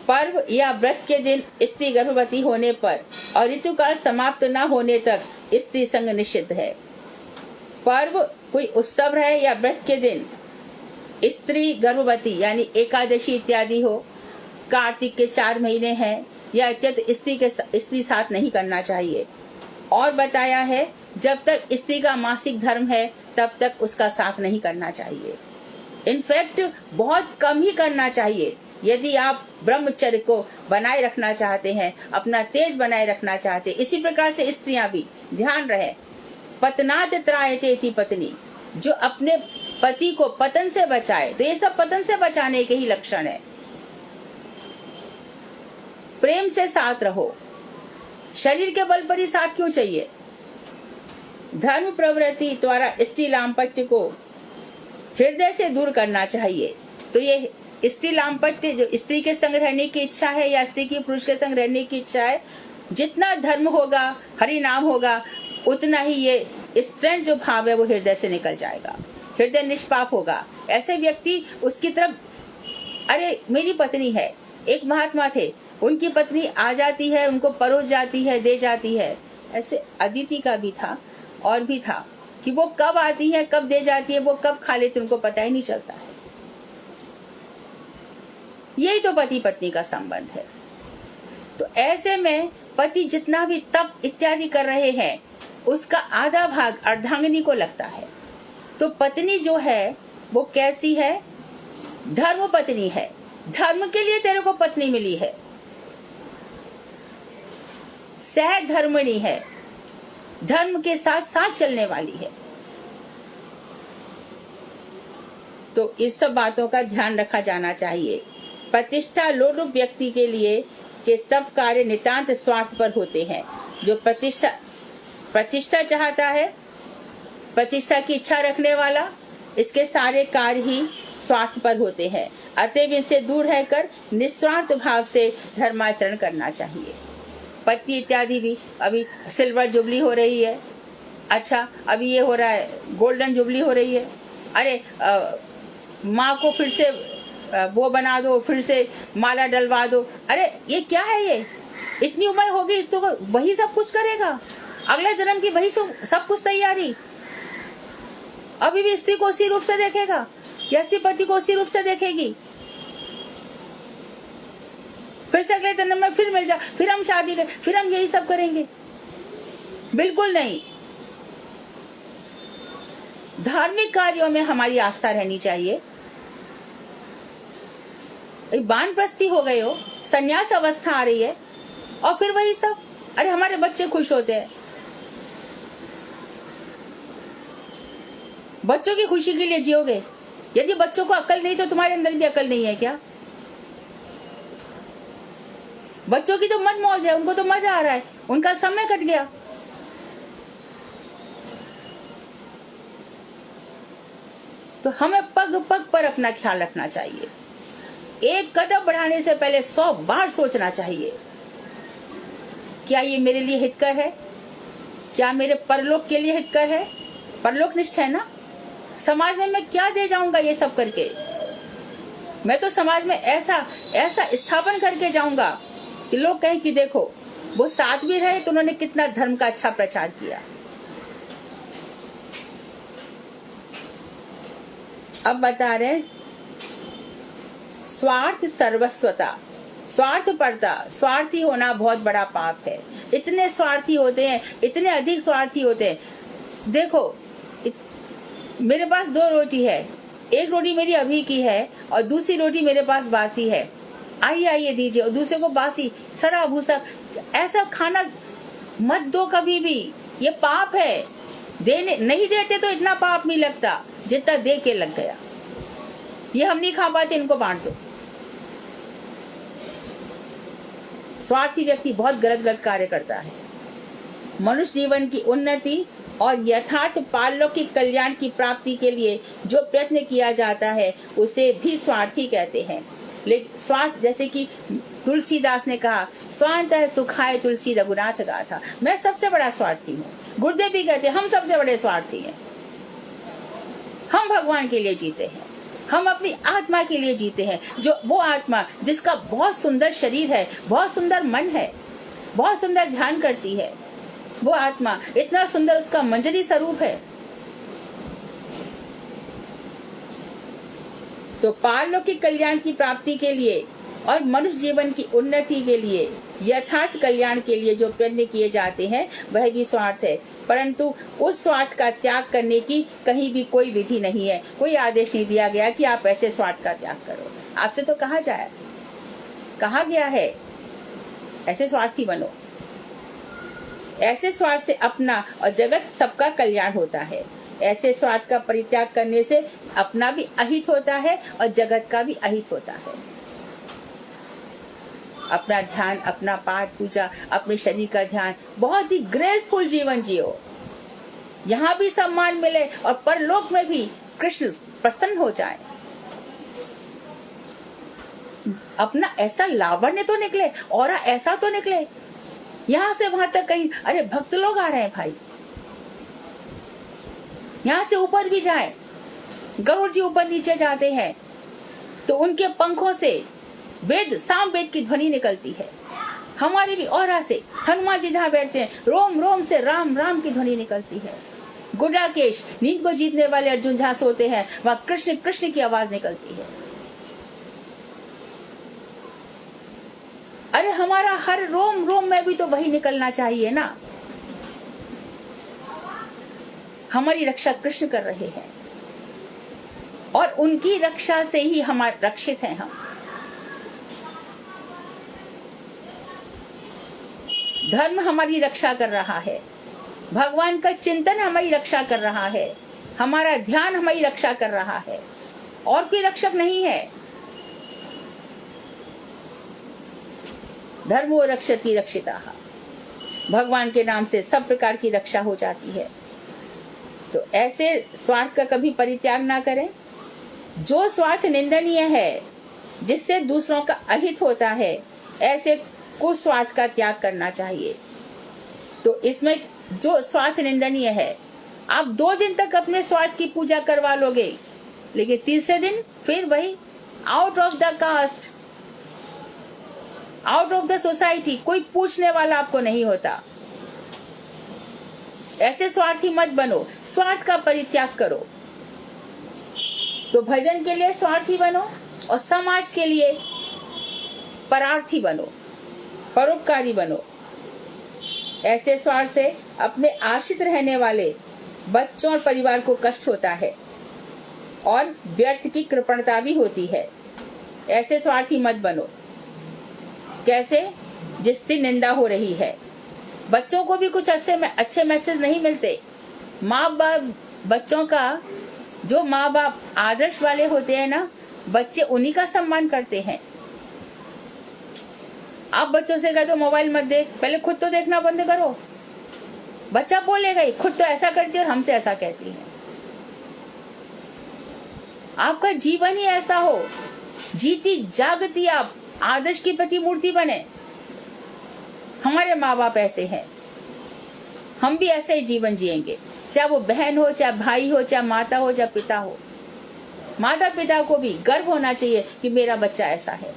पर्व या व्रत के दिन स्त्री गर्भवती होने पर और ऋतुकाल समाप्त न होने तक स्त्री संग निषिद्ध है। पर्व कोई उत्सव रहे या व्रत के दिन स्त्री गर्भवती यानी एकादशी इत्यादि हो, कार्तिक के 4 महीने हैं या इत्यादि स्त्री साथ नहीं करना चाहिए। और बताया है जब तक स्त्री का मासिक धर्म है तब तक उसका साथ नहीं करना चाहिए। इनफैक्ट बहुत कम ही करना चाहिए। यदि आप ब्रह्मचर्य को बनाए रखना चाहते हैं, अपना तेज बनाए रखना चाहते हैं, इसी प्रकार से स्त्रियां भी ध्यान रहे। पतनात त्रायते इति पत्नी, जो अपने पति को पतन से बचाए, तो ये सब पतन से बचाने के ही लक्षण है। प्रेम से साथ रहो, शरीर के बल पर ही साथ क्यों चाहिए। धर्म प्रवृत्ति द्वारा स्त्री लांपट्य को हृदय से दूर करना चाहिए। तो ये स्त्री लांपट्य, जो स्त्री के संग रहने की इच्छा है या स्त्री की पुरुष के संग रहने की इच्छा है, जितना धर्म होगा, हरि नाम होगा, उतना ही ये स्त्रीण जो भाव है वो हृदय से निकल जाएगा, हृदय निष्पाप होगा। ऐसे व्यक्ति उसकी तरफ, अरे मेरी पत्नी है, एक महात्मा थे, उनकी पत्नी आ जाती है, उनको परोस जाती है, दे जाती है। ऐसे अदिति का भी था और भी था कि वो कब आती है, कब दे जाती है, वो कब खा लेती, उनको पता ही नहीं चलता है। यही तो पति पत्नी का संबंध है। तो ऐसे में पति जितना भी तप इत्यादि कर रहे हैं उसका आधा भाग अर्धांगिनी को लगता है। तो पत्नी जो है वो कैसी है? धर्म पत्नी है। धर्म के लिए तेरे को पत्नी मिली है, सह धर्मणी है, धर्म के साथ साथ चलने वाली है। तो इस सब बातों का ध्यान रखा जाना चाहिए। प्रतिष्ठा लोलुप व्यक्ति के लिए के सब कार्य नितांत स्वार्थ पर होते हैं। जो प्रतिष्ठा चाहता है, प्रतिष्ठा की इच्छा रखने वाला, इसके सारे कार्य ही स्वार्थ पर होते हैं। अतएव इनसे दूर रहकर निस्वार्थ भाव से धर्माचरण करना चाहिए। पत्नी इत्यादि भी, अभी सिल्वर जुबली हो रही है, अच्छा अभी ये हो रहा है गोल्डन जुबली हो रही है, अरे माँ को फिर से वो बना दो, फिर से माला डलवा दो। अरे ये क्या है, ये इतनी उम्र हो गई तो वही सब कुछ करेगा, अगले जन्म की वही सब कुछ तैयारी। अभी भी स्त्री को उसी रूप से देखेगा या स्त्री पति को उसी रूप से देखेगी, फिर से अगले जन्म में फिर मिल जा, फिर हम शादी करें, फिर हम यही सब करेंगे। बिल्कुल नहीं। धार्मिक कार्यों में हमारी आस्था रहनी चाहिए। वानप्रस्थी हो गए हो, संन्यास अवस्था आ रही है और फिर वही सब। अरे हमारे बच्चे खुश होते हैं, बच्चों की खुशी के लिए जियोगे? यदि बच्चों को अकल नहीं तो तुम्हारे अंदर भी अकल नहीं है क्या? बच्चों की तो मन मौज है, उनको तो मजा आ रहा है, उनका समय कट गया। तो हमें पग पग पर अपना ख्याल रखना चाहिए। एक कदम बढ़ाने से पहले 100 बार सोचना चाहिए, क्या ये मेरे लिए हितकर है? क्या मेरे परलोक के लिए हितकर है? परलोक निष्ठ है ना? समाज में मैं क्या दे जाऊंगा ये सब करके? मैं तो समाज में ऐसा ऐसा स्थापन करके जाऊंगा कि लोग कहें कि देखो वो साथ भी रहे तो उन्होंने कितना धर्म का अच्छा प्रचार किया। अब बता रहे स्वार्थ सर्वस्वता, स्वार्थपरता, स्वार्थी होना बहुत बड़ा पाप है। इतने स्वार्थी होते हैं, इतने अधिक स्वार्थी होते हैं। देखो मेरे पास 2 रोटी है, एक रोटी मेरी अभी की है और दूसरी रोटी मेरे पास बासी है, आइए दीजिए, और दूसरे को बासी सड़ा भूसा, ऐसा खाना मत दो कभी भी, ये पाप है। देने नहीं देते तो इतना पाप नहीं लगता जितना दे के लग गया। ये हम नहीं खा पाते, इनको बांट दो। स्वार्थी व्यक्ति बहुत गलत कार्य करता है। मनुष्य जीवन की उन्नति और यथार्थ पारलौकिक कल्याण की प्राप्ति के लिए जो प्रयत्न किया जाता है उसे भी स्वार्थी कहते हैं। लेकिन स्वार्थ, जैसे कि तुलसीदास ने कहा, स्वांत है सुखाए तुलसी रघुनाथ गाथा, मैं सबसे बड़ा स्वार्थी हूँ। गुरुदेव भी कहते हैं हम सबसे बड़े स्वार्थी हैं। हम भगवान के लिए जीते हैं, हम अपनी आत्मा के लिए जीते हैं, जो वो आत्मा जिसका बहुत सुंदर शरीर है, बहुत सुंदर मन है, बहुत सुंदर ध्यान करती है, वो आत्मा इतना सुंदर उसका मंजरी स्वरूप है। तो पारलौकिक कल्याण की प्राप्ति के लिए और मनुष्य जीवन की उन्नति के लिए, यथार्थ कल्याण के लिए जो प्रयत्न किए जाते हैं वह भी स्वार्थ है। परंतु उस स्वार्थ का त्याग करने की कहीं भी कोई विधि नहीं है, कोई आदेश नहीं दिया गया कि आप ऐसे स्वार्थ का त्याग करो। आपसे तो कहा गया है ऐसे स्वार्थी बनो। ऐसे स्वार्थ से अपना और जगत सबका कल्याण होता है। ऐसे स्वार्थ का परित्याग करने से अपना भी अहित होता है और जगत का भी अहित होता है। अपना ध्यान, अपना पाठ पूजा, अपने शरीर का ध्यान, बहुत ही ग्रेसफुल जीवन जियो, यहाँ भी सम्मान मिले और परलोक में भी कृष्ण प्रसन्न हो जाए। अपना ऐसा लावण्य तो निकले, और ऐसा तो निकले, यहाँ से वहां तक कहीं अरे भक्त लोग आ रहे हैं भाई, यहाँ से ऊपर भी जाए। गरुड़ जी ऊपर नीचे जाते हैं तो उनके पंखों से वेद, साम वेद की ध्वनि निकलती है। हमारे भी औरा से हनुमान जी जहाँ बैठते हैं, रोम रोम से राम राम की ध्वनि निकलती है। गुडाकेश, नींद को जीतने वाले अर्जुन जहाँ सोते हैं वहाँ कृष्ण कृष्ण की आवाज निकलती है। अरे हमारा हर रोम रोम में भी तो वही निकलना चाहिए ना। हमारी रक्षा कृष्ण कर रहे हैं और उनकी रक्षा से ही हम रक्षित हैं। हम धर्म हमारी रक्षा कर रहा है, भगवान का चिंतन हमारी रक्षा कर रहा है, हमारा ध्यान हमारी रक्षा कर रहा है, और कोई रक्षक नहीं है। धर्मो रक्षति रक्षिताः, भगवान के नाम से सब प्रकार की रक्षा हो जाती है। तो ऐसे स्वार्थ का कभी परित्याग ना करें। जो स्वार्थ निंदनीय है, जिससे दूसरों का अहित होता है, ऐसे कुछ स्वार्थ का त्याग करना चाहिए। तो इसमें जो स्वार्थ निंदनीय है, आप 2 दिन तक अपने स्वार्थ की पूजा करवा लोगे, लेकिन तीसरे दिन फिर वही out of the caste, out of the society, कोई पूछने वाला आपको नहीं होता। ऐसे स्वार्थी मत बनो, स्वार्थ का परित्याग करो। तो भजन के लिए स्वार्थी बनो और समाज के लिए परार्थी बनो, परोपकारी बनो। ऐसे स्वार्थ से अपने आश्रित रहने वाले बच्चों और परिवार को कष्ट होता है और व्यर्थ की कृपणता भी होती है। ऐसे स्वार्थी मत बनो। कैसे? जिससे निंदा हो रही है। बच्चों को भी कुछ अच्छे मैसेज नहीं मिलते। माँ बाप बच्चों का जो माँ बाप आदर्श वाले होते हैं ना, बच्चे उन्हीं का सम्मान करते हैं। आप बच्चों से कह दो मोबाइल मत देख, पहले खुद तो देखना बंद करो। बच्चा बोलेगा ही, खुद तो ऐसा करती है और हमसे ऐसा कहती है। आपका जीवन ही ऐसा हो, जीती जागती आप आदर्श की प्रतिमूर्ति बने। हमारे माँ बाप ऐसे हैं, हम भी ऐसे ही जीवन जिएंगे, चाहे वो बहन हो, चाहे भाई हो, चाहे माता हो, चाहे पिता हो। माता पिता को भी गर्व होना चाहिए कि मेरा बच्चा ऐसा है।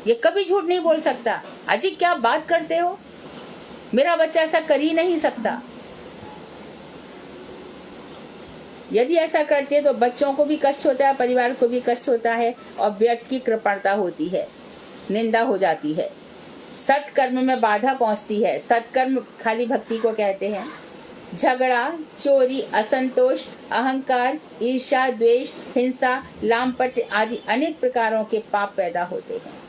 ये कभी झूठ नहीं बोल सकता, अजी क्या बात करते हो, मेरा बच्चा ऐसा कर ही नहीं सकता। यदि ऐसा करते हैं तो बच्चों को भी कष्ट होता है, परिवार को भी कष्ट होता है और व्यर्थ की कृपणता होती है, निंदा हो जाती है, सत्कर्म में बाधा पहुंचती है। सत्कर्म खाली भक्ति को कहते हैं। झगड़ा, चोरी, असंतोष, अहंकार, ईर्ष्या, द्वेष, हिंसा, लामपट आदि अनेक प्रकारों के पाप पैदा होते हैं।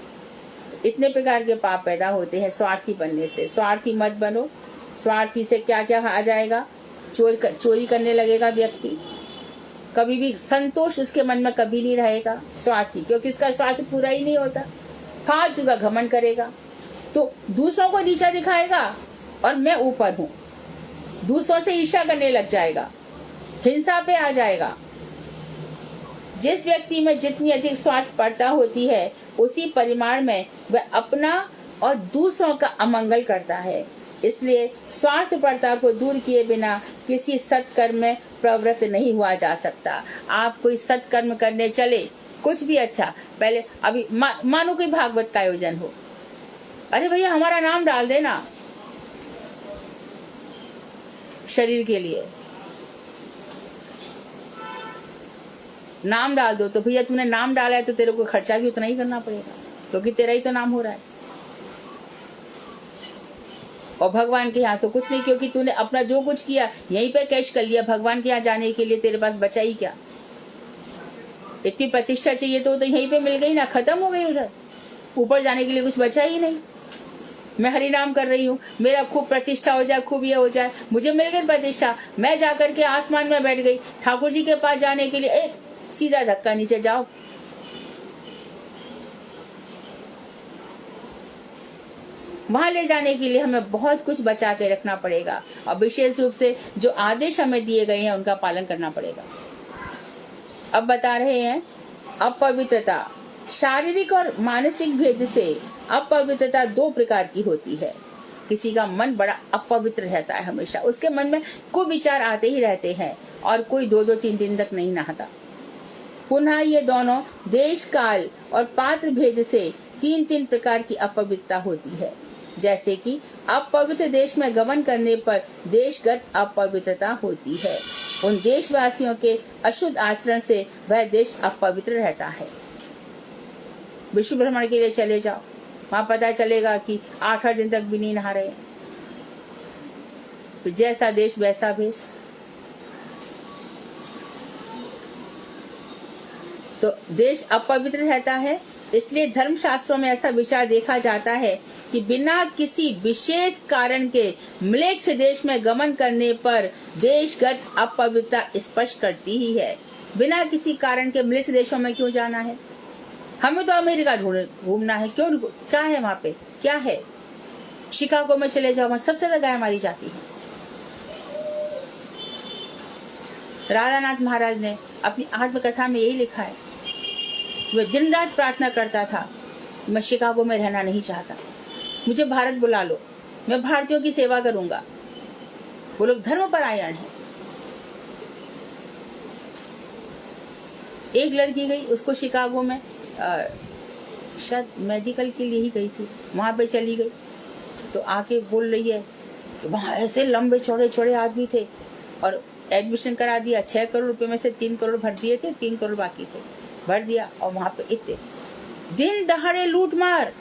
इतने प्रकार के पाप पैदा होते हैं स्वार्थी बनने से। स्वार्थी मत बनो। स्वार्थी से क्या क्या आ जाएगा, चोरी करने लगेगा व्यक्ति, कभी भी संतोष उसके मन में कभी नहीं रहेगा स्वार्थी, क्योंकि उसका स्वार्थ पूरा ही नहीं होता। फालतू का घमंड करेगा तो दूसरों को नीचा दिखाएगा और मैं ऊपर हूँ, दूसरों से ईर्ष्या करने लग जाएगा, हिंसा पे आ जाएगा। जिस व्यक्ति में जितनी अधिक स्वार्थपरता होती है, उसी परिमाण में वह अपना और दूसरों का अमंगल करता है। इसलिए स्वार्थपरता को दूर किए बिना किसी सत्कर्म में प्रवृत्त नहीं हुआ जा सकता। आप कोई सत्कर्म करने चले, कुछ भी अच्छा, पहले अभी मानो कोई भागवत का आयोजन हो, अरे भैया हमारा नाम डाल देना शरीर के लिए, नाम डाल दो। तो भैया तूने नाम डाला है तो तेरे को खर्चा भी उतना ही करना पड़ेगा, क्योंकि तेरा ही तो नाम हो रहा है। और भगवान के यहाँ तो कुछ नहीं, क्योंकि तूने अपना जो कुछ किया यहीं पे कैश कर लिया। भगवान के यहाँ जाने के लिए तेरे पास बचा ही क्या? इतनी प्रतिष्ठा चाहिए तो यहीं पे मिल गई ना, खत्म हो गई। उधर ऊपर जाने के लिए कुछ बचा ही नहीं। मैं हरि नाम कर रही हूँ, मेरा खूब प्रतिष्ठा हो जाए, खूब ये हो जाए, मुझे मिल गई प्रतिष्ठा, मैं जाकर के आसमान में बैठ गई। ठाकुर जी के पास जाने के लिए एक सीधा धक्का, नीचे जाओ। वहां ले जाने के लिए हमें बहुत कुछ बचा के रखना पड़ेगा और विशेष रूप से जो आदेश हमें दिए गए हैं उनका पालन करना पड़ेगा। अब बता रहे हैं अपवित्रता। शारीरिक और मानसिक भेद से अपवित्रता दो प्रकार की होती है। किसी का मन बड़ा अपवित्र रहता है, हमेशा उसके मन में कुविचार आते ही रहते हैं और कोई 2-2 3 दिन तक नहीं नहाता। पुनः ये दोनों देश, काल और पात्र भेद से 3-3 प्रकार की अपवित्रता होती है। जैसे कि अपवित्र देश में गमन करने पर देशगत अपवित्रता होती है। उन देशवासियों के अशुद्ध आचरण से वह देश अपवित्र रहता है। विश्व भ्रमण के लिए चले जाओ, वहां पता चलेगा कि 8-8 दिन तक भी नहीं नहा रहे। तो जैसा देश वैसा भेष। तो देश अपवित्र रहता है, इसलिए धर्म शास्त्रों में ऐसा विचार देखा जाता है कि बिना किसी विशेष कारण के म्लेच्छ देश में गमन करने पर देशगत अपवित्रता स्पष्ट करती ही है। बिना किसी कारण के म्लेच्छ देशों में क्यों जाना है? हमें तो अमेरिका घूमना है, क्यों? क्या है वहां पे, क्या है? शिकागो में चले जाओ, वहां सबसे ज्यादा गाय मारी जाती है। राधानाथ महाराज ने अपनी आत्मकथा में यही लिखा है, वह दिन रात प्रार्थना करता था, मैं शिकागो में रहना नहीं चाहता, मुझे भारत बुला लो, मैं भारतीयों की सेवा करूंगा। वो लोग धर्मपरायण हैं। एक लड़की गई, उसको शिकागो में शायद मेडिकल के लिए ही गई थी, वहां पे चली गई तो आके बोल रही है कि वहां ऐसे लंबे चौड़े चौड़े आदमी थे और एडमिशन करा दिया। 6 करोड़ रुपए में से 3 करोड़ भर दिए थे, 3 करोड़ बाकी थे, भर दिया। और वहां पे इतने दिन दहाड़े लूट मार,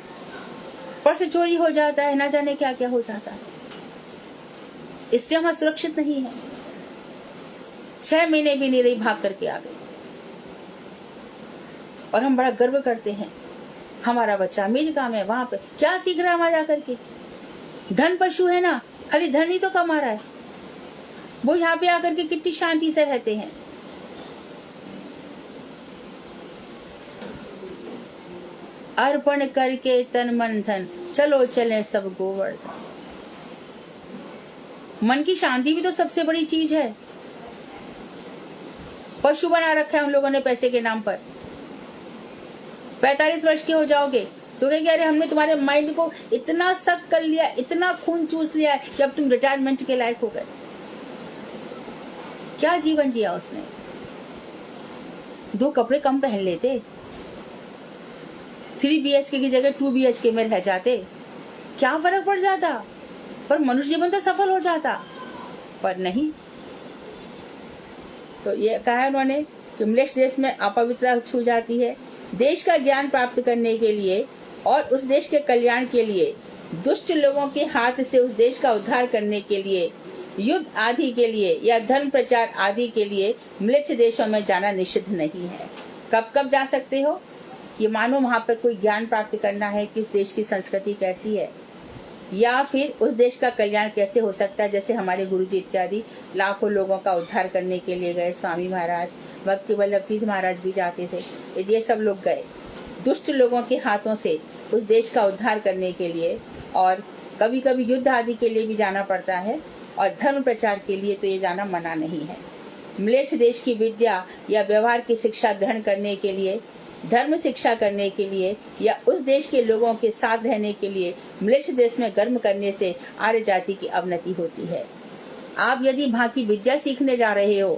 पर्स चोरी हो जाता है, ना जाने क्या क्या हो जाता है। इससे हम सुरक्षित नहीं है। 6 महीने भी नहीं रही, भाग करके आ गई। और हम बड़ा गर्व करते हैं, हमारा बच्चा अमेरिका में, वहां पे क्या सीख रहा है वहां जाकर के? धन पशु है ना, खाली धन ही तो कमा रहा है। वो यहाँ पे आकर के कितनी शांति से रहते हैं। अर्पण करके तन मन धन, चलो चले सब गोवर्धन। मन की शांति भी तो सबसे बड़ी चीज है। पशु बना रखा है उन लोगों ने पैसे के नाम पर। 45 वर्ष के हो जाओगे तो कहेंगे अरे हमने तुम्हारे माइंड को इतना सक कर लिया, इतना खून चूस लिया कि अब तुम रिटायरमेंट के लायक हो गए। क्या जीवन जिया उसने। 2 कपड़े कम पहन लेते, 3 BHK की जगह 2 BHK में रह जाते, क्या फर्क पड़ जाता। पर मनुष्य जीवन तो सफल हो जाता, पर नहीं। तो ये कहा उन्होंने कि म्लेच्छ देश में अपवित्रता छू जाती है। देश का ज्ञान प्राप्त करने के लिए और उस देश के कल्याण के लिए, दुष्ट लोगों के हाथ से उस देश का उद्धार करने के लिए, युद्ध आदि के लिए या धर्म प्रचार आदि के लिए म्लेच्छ देशों में जाना निषिद्ध नहीं है। कब कब जा सकते हो? ये मानो वहां पर कोई ज्ञान प्राप्त करना है, किस देश की संस्कृति कैसी है या फिर उस देश का कल्याण कैसे हो सकता है। जैसे हमारे गुरुजी इत्यादि लाखों लोगों का उद्धार करने के लिए गए, स्वामी महाराज, भक्ति वल्लभ तीर्थ महाराज भी जाते थे। ये सब लोग गए दुष्ट लोगों के हाथों से उस देश का उद्धार करने के लिए, और कभी कभी युद्ध आदि के लिए भी जाना पड़ता है, और धर्म प्रचार के लिए तो ये जाना मना नहीं है। म्लेच्छ देश की विद्या या व्यवहार की शिक्षा ग्रहण करने के लिए, धर्म शिक्षा करने के लिए या उस देश के लोगों के साथ रहने के लिए म्लेच्छ देश में कर्म करने से आर्य जाति की अवनति होती है। आप यदि वहाँ की विद्या सीखने जा रहे हो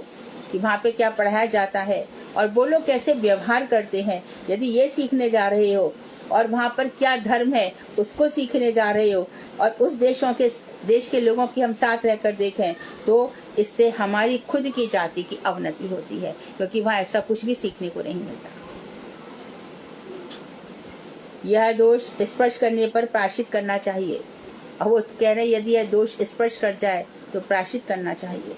कि वहाँ पे क्या पढ़ाया जाता है और वो लोग कैसे व्यवहार करते हैं, यदि ये सीखने जा रहे हो, और वहाँ पर क्या धर्म है उसको सीखने जा रहे हो, और उस देश के लोगों की हम साथ रहकर देखें, तो इससे हमारी खुद की जाति की अवनति होती है, क्योंकि वहाँ ऐसा कुछ भी सीखने को नहीं मिलता। यह दोष स्पर्श करने पर प्रायश्चित करना चाहिए। अब वो कह रहे यदि यह दोष स्पर्श कर जाए तो प्रायश्चित करना चाहिए।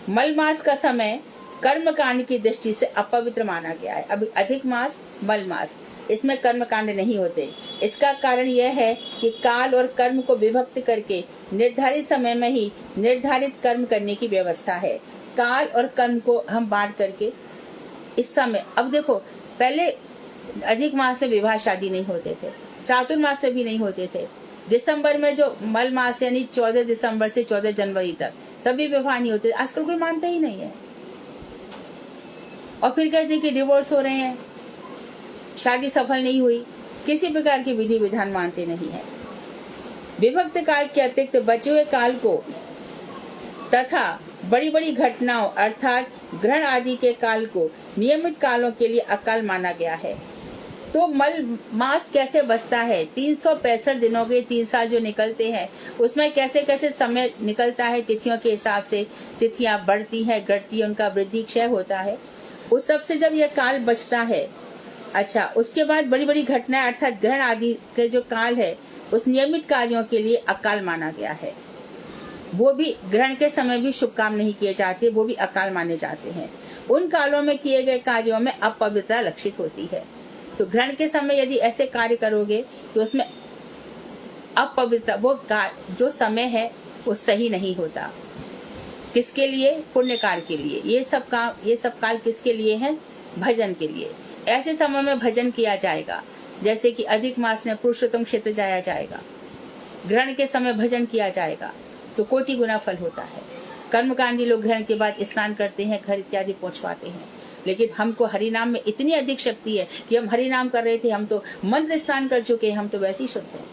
मल मास का समय कर्म कांड की दृष्टि से अपवित्र माना गया है। अभी अधिक मास, मल मास, इसमें कर्म कांड नहीं होते। इसका कारण यह है कि काल और कर्म को विभक्त करके निर्धारित समय में ही निर्धारित कर्म करने की व्यवस्था है। काल और कर्म को हम बांट करके इस समय, अब देखो पहले अधिक मास में विवाह शादी नहीं होते थे, चातुर्मास में भी नहीं होते थे। दिसंबर में जो मल मास यानी 14 दिसंबर से 14 जनवरी तक, तभी विवाह नहीं होते। आजकल कोई मानता ही नहीं है, और फिर कहते कि डिवोर्स हो रहे हैं, शादी सफल नहीं हुई, किसी प्रकार की विधि विधान मानते नहीं है। विभक्त काल के अतिरिक्त बचे हुए काल को तथा बड़ी बड़ी घटनाओं अर्थात ग्रहण आदि के काल को नियमित कालों के लिए अकाल माना गया है। तो मल मास कैसे बचता है? 365 दिनों के 3 साल जो निकलते हैं, उसमें कैसे कैसे समय निकलता है, तिथियों के हिसाब से तिथियां बढ़ती हैं, घटती है, उनका वृद्धि क्षय होता है। उस सब से जब यह काल बचता है, अच्छा, उसके बाद बड़ी बड़ी घटनाएं अर्थात ग्रहण आदि के जो काल है, उस नियमित कार्यों के लिए अकाल माना गया है। वो भी ग्रहण के समय भी शुभ काम नहीं किए जाते, वो भी अकाल माने जाते हैं। उन कालों में किए गए कार्यों में अपवित्रता लक्षित होती है। तो ग्रहण के समय यदि ऐसे कार्य करोगे तो उसमें अपवित्रता, वो जो समय है वो सही नहीं होता। किसके लिए? पुण्य कार्य के लिए। ये सब काल किसके लिए है? भजन के लिए। ऐसे समय में भजन किया जाएगा, जैसे कि अधिक मास में पुरुषोत्तम क्षेत्र जाया जाएगा, ग्रहण के समय भजन किया जाएगा तो कोटि गुना फल होता है। कर्मकांडी लोग ग्रहण के बाद स्नान करते हैं, घर इत्यादि पहुंचवाते हैं, लेकिन हमको हरि नाम में इतनी अधिक शक्ति है कि हम हरि नाम कर रहे थे, हम तो मंत्र स्नान कर चुके हैं, हम तो वैसे ही शुद्ध हैं।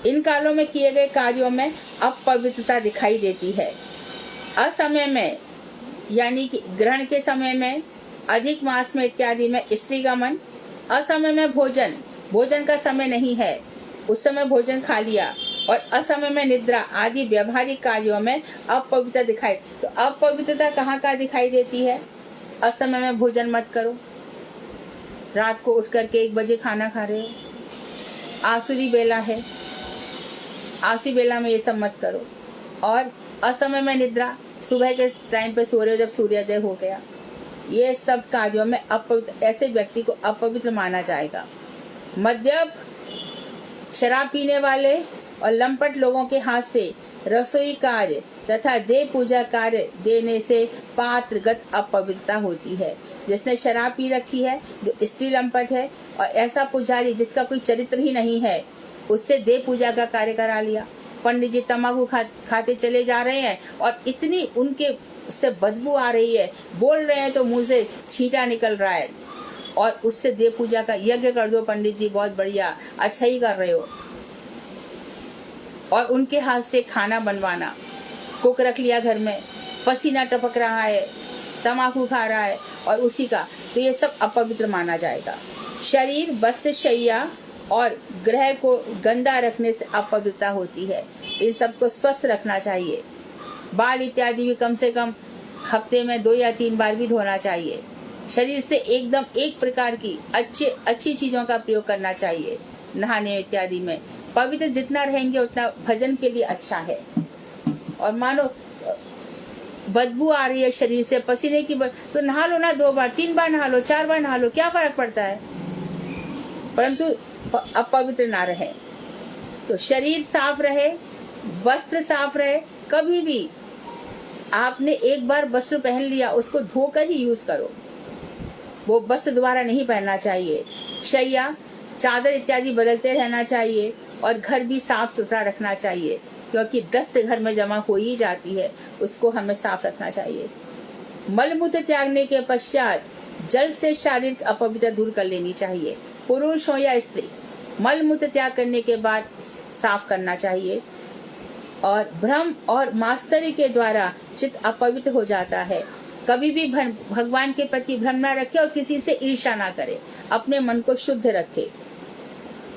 इन कालों में किए गए कार्यों में अपवित्रता दिखाई देती है। असमय में यानी कि ग्रहण के समय में, अधिक मास में इत्यादि में स्त्रीगमन, असमय में भोजन का समय नहीं है, उस समय भोजन खा लिया, और असमय में निद्रा आदि व्यवहारिक कार्यों में अपवित्रता दिखाई। तो अपवित्रता कहाँ दिखाई देती है? असमय में भोजन मत करो, रात को उठ करके 1 बजे खाना खा रहे हो, आसुरी बेला है, आसुरी बेला में ये सब मत करो, और असमय में निद्रा, सुबह के टाइम पे सो रहे हो जब सूर्योदय हो गया, ये सब कार्यों में अपवित्र, ऐसे व्यक्ति को अपवित्र माना जाएगा। मद्यप, शराब पीने वाले और लंपट लोगों के हाथ से रसोई कार्य तथा देव पूजा कार्य देने से पात्रगत अपवित्रता होती है। जिसने शराब पी रखी है, जो स्त्री लंपट है, और ऐसा पुजारी जिसका कोई चरित्र ही नहीं है, उससे देव पूजा का कार्य करा लिया। पंडित जी तंबाकू खाते चले जा रहे हैं और इतनी उनके से बदबू आ रही है, बोल रहे हैं तो मुंह से छींटा निकल रहा है, और उससे देव पूजा का यज्ञ कर दो पंडित जी, बहुत बढ़िया, अच्छा ही कर रहे हो। और उनके हाथ से खाना बनवाना, कुक रख लिया घर में, पसीना टपक रहा है, तंबाकू खा रहा है और उसी का, तो ये सब अपवित्र माना जाएगा। शरीर, वस्त्र, शैया और ग्रह को गंदा रखने से अपवित्रता होती है। इन सबको स्वस्थ रखना चाहिए। बाल इत्यादि भी कम से कम हफ्ते में 2 या 3 बार भी धोना चाहिए। शरीर से एकदम एक प्रकार की अच्छी चीजों का प्रयोग करना चाहिए। नहाने इत्यादि में पवित्र जितना रहेंगे उतना भजन के लिए अच्छा है। और मानो बदबू आ रही है शरीर से, पसीने की तो नहा लो ना, 2 बार 3 बार नहा लो, 4 बार नहा लो, क्या फर्क पड़ता है, परंतु अपवित्र ना रहे। तो शरीर साफ रहे, वस्त्र साफ रहे। कभी भी आपने एक बार वस्त्र पहन लिया, उसको धोकर ही यूज करो, वो वस्त्र दोबारा नहीं पहनना चाहिए। शैया, चादर इत्यादि बदलते रहना चाहिए और घर भी साफ सुथरा रखना चाहिए, क्योंकि डस्ट घर में जमा हो ही जाती है, उसको हमें साफ रखना चाहिए। मलमूत्र त्यागने के पश्चात जल से शारीरिक अपवित्रता दूर कर लेनी चाहिए। पुरुष हो या स्त्री, मलमूत्र त्याग करने के बाद साफ करना चाहिए। और भ्रम और मात्सर्य के द्वारा चित्त अपवित्र हो जाता है। कभी भी भगवान के प्रति भ्रम ना रखे और किसी से ईर्ष्या ना करे, अपने मन को शुद्ध रखे,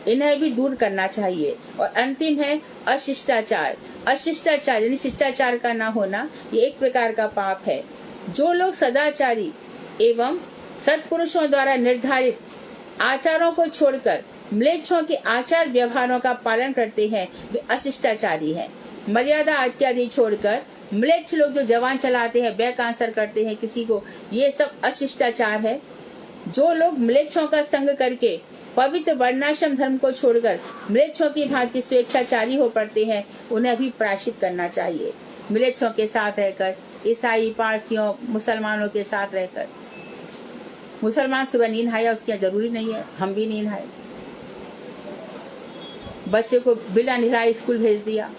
इन्हें भी दूर करना चाहिए। और अंतिम है अशिष्टाचार। अशिष्टाचार यानी शिष्टाचार का ना होना, ये एक प्रकार का पाप है। जो लोग सदाचारी एवं सत्पुरुषों द्वारा निर्धारित आचारों को छोड़कर म्लेच्छों के आचार व्यवहारों का पालन करते हैं, वे अशिष्टाचारी हैं। मर्यादा इत्यादि छोड़कर म्लेच्छ लोग जो जवान चलाते हैं, बैक आंसर करते हैं किसी को, ये सब अशिष्टाचार है। जो लोग म्लेच्छों का संग करके पवित्र वर्णाश्रम धर्म को छोड़कर म्लेच्छों की भांति स्वेच्छाचारी हो पड़ते हैं, उन्हें भी प्रायश्चित करना चाहिए। म्लेच्छों के साथ रहकर, ईसाई, पारसियों, मुसलमानों के साथ रहकर। मुसलमान सुबह नींद नहाया, उसकी जरूरी नहीं है, हम भी नींद नहाए। बच्चे को बिना नहलाए स्कूल भेज दिया,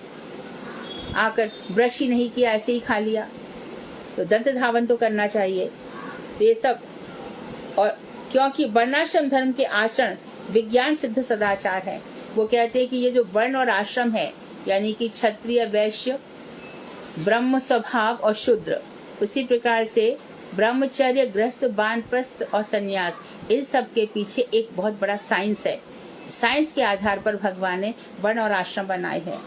आकर ब्रश ही नहीं किया, ऐसे ही खा लिया, तो दंत धावन तो करना चाहिए। तो ये सब, और क्योंकि वर्णाश्रम धर्म के आचरण विज्ञान सिद्ध सदाचार है। वो कहते हैं कि ये जो वर्ण और आश्रम है, यानी कि क्षत्रिय, वैश्य, ब्रह्म स्वभाव और शूद्र, उसी प्रकार से ब्रह्मचर्य, गृहस्थ, वानप्रस्थ और संन्यास, इन सब के पीछे एक बहुत बड़ा साइंस है। साइंस के आधार पर भगवान ने वर्ण और आश्रम बनाए हैं।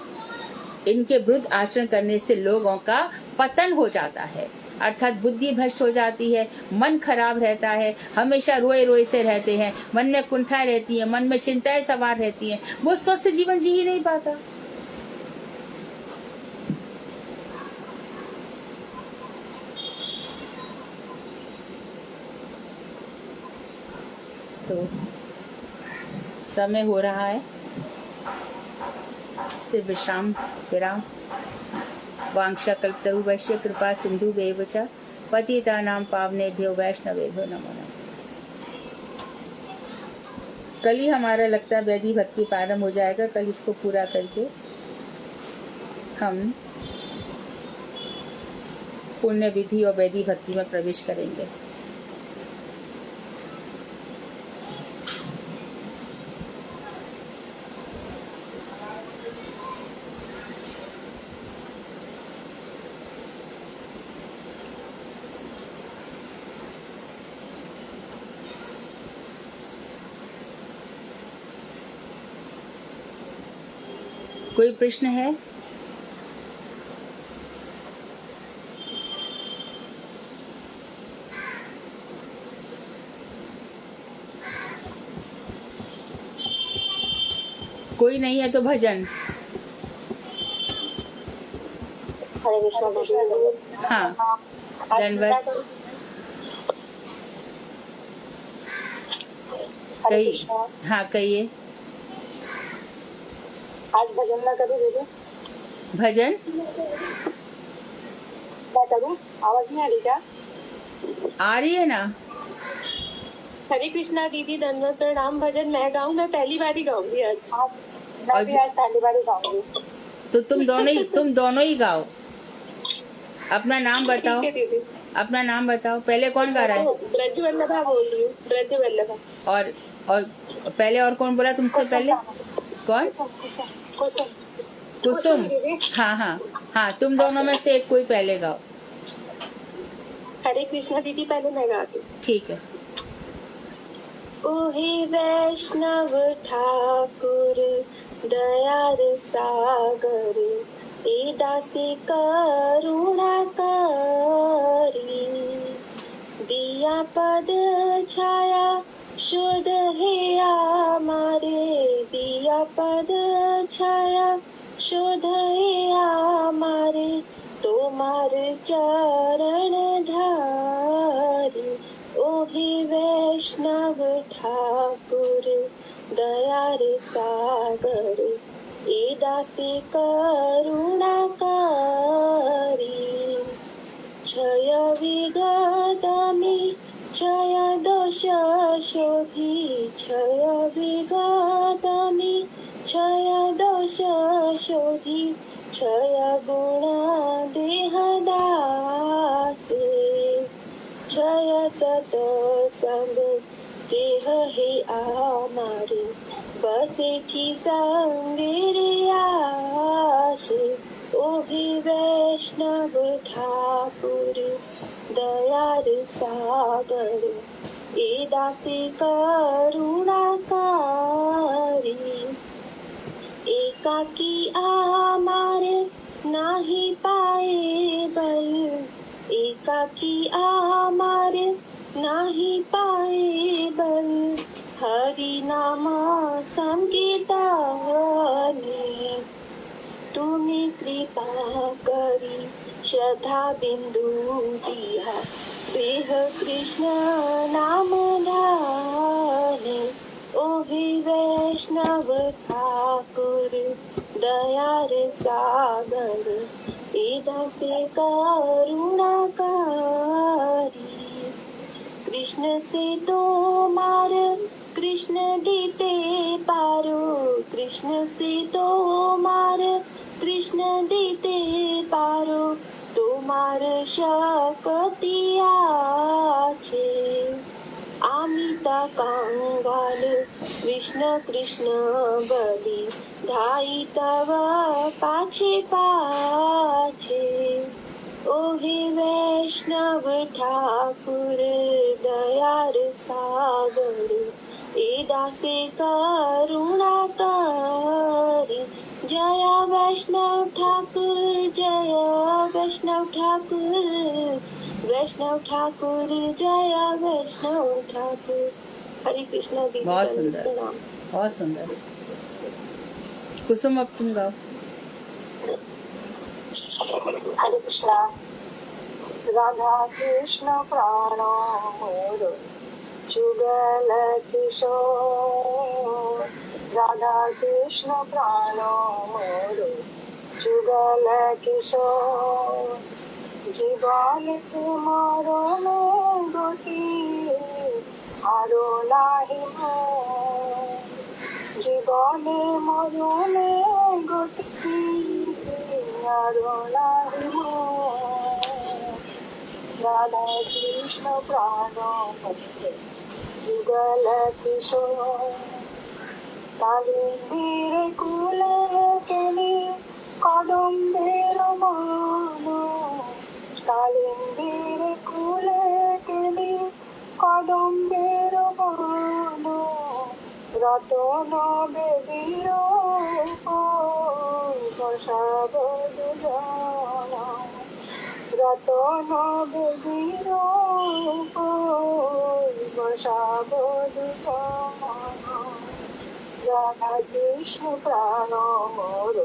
इनके विरुद्ध आचरण करने से लोगों का पतन हो जाता है, अर्थात बुद्धि भ्रष्ट हो जाती है, मन खराब रहता है, हमेशा रोए रोए से रहते हैं, मन में कुंठाएं रहती है, मन में चिंताएं सवार रहती हैं, वो स्वस्थ जीवन जी ही नहीं पाता। तो समय हो रहा है, इसलिए विश्राम विराम। वांछा कल्पतरुभ्यश्च कृपा सिन्धुभ्येव च पतितानां पावनेभ्यो वैष्णवेभ्यो नमो नमः। कल ही हमारा लगता है वैदिक भक्ति प्रारंभ हो जाएगा। कल इसको पूरा करके हम पुण्य विधि और वैदिक भक्ति में प्रवेश करेंगे। कोई प्रश्न है? कोई नहीं है तो भजन। हाँ, दंडवत कही। हाँ, कहिए। आज भजन ना करूँ दीदी? भजन मैं करूँ? आवाज नहीं आ रही क्या? आ रही है ना। हरे कृष्णा दीदी, धन्यवाद प्रणाम। भजन मैं गाऊँ? मैं पहली बार ही गाऊंगी आज। मैं भी आज पहली बार ही गाऊंगी। तो तुम दोनों ही गाओ। अपना नाम बताओ। ठीक है दीदी। अपना नाम बताओ। पहले कौन गा रहा है? ब्रज वल्लभा बोल रही हूँ, ब्रज वल्लभा। और पहले और कौन बोला तुमसे पहले? कौन? कुसुम। हाँ हाँ हाँ, तुम दोनों में से एक कोई पहले गाओ। हरे कृष्णा दीदी, पहले मैं गाती हूँ। ठीक है। ओहे वैष्णव ठाकुर दयार सागर, ए दासी करुणा करी, दिया पद छाया शुद्ध है हमारे, दिया पद छाया शुद्ध है हमारे, तुम्हार चरण धारी। ओहे वैष्णव ठाकुर दयार सागर, ए दासी करुणा करी, क्षय विगतमी क्षय दोष शोधी, क्षय विगतमी क्षय दोष शोधी, क्षय गुण देहदासे, क्षय सतसंग देह हे आमारे, बसेची संगिरी आशे। ओहे वैष्णव ठाकुर दयार सागर, ए दासी करुणा करी, एकाकी आमारे नाही पाए बल, एकाकी आमारे नाही पाए बल, हरि नाम संकीर्तने, तुम्ही कृपा करी श्रद्धा बिंदू दिया, देह कृष्ण नाम ध्याने। ओहे वैष्णव ठाकुर दयार सागर, ए दासी करुणा करी, कृष्ण से तो मार कृष्ण देते पारो, कृष्ण से तो मार कृष्ण देते पारो, तुम्हार शपथी आछे, आमिता कांगाल कृष्ण कृष्ण बली, धाई तव पाछे पाछे। ओहे वैष्णव ठाकुर दयार सागर, ए दासी करुणा करी, जया वैष्णव ठाकुर, जय वैष्णव ठाकुर, वैष्णव ठाकुर जया वैष्णव ठाकुर। हरे कृष्णा दीदी। बहुत सुंदर, बहुत सुंदर। कुसुम अब तुम गाओ। हरे कृष्णा। राधा कृष्ण प्राणो मोर जुगल किशोर, राधा कृष्ण प्राणो मोर जुगल किशोर, জীবন মরণে গতি আরো নাহি জীবনে মরণে গতি আরো নাহি রাধা কৃষ্ণ প্রাণ যুগল কিশোর, কালিন্দীর কুলে কেলি কদম্বের মান, কালিন্দীর কুলে কেলি কদম্বের মান, রতন বেদীর বসাব দুজন, রতন বেদীর বসাব দুজন, রাধা কৃষ্ণ প্রাণ মোর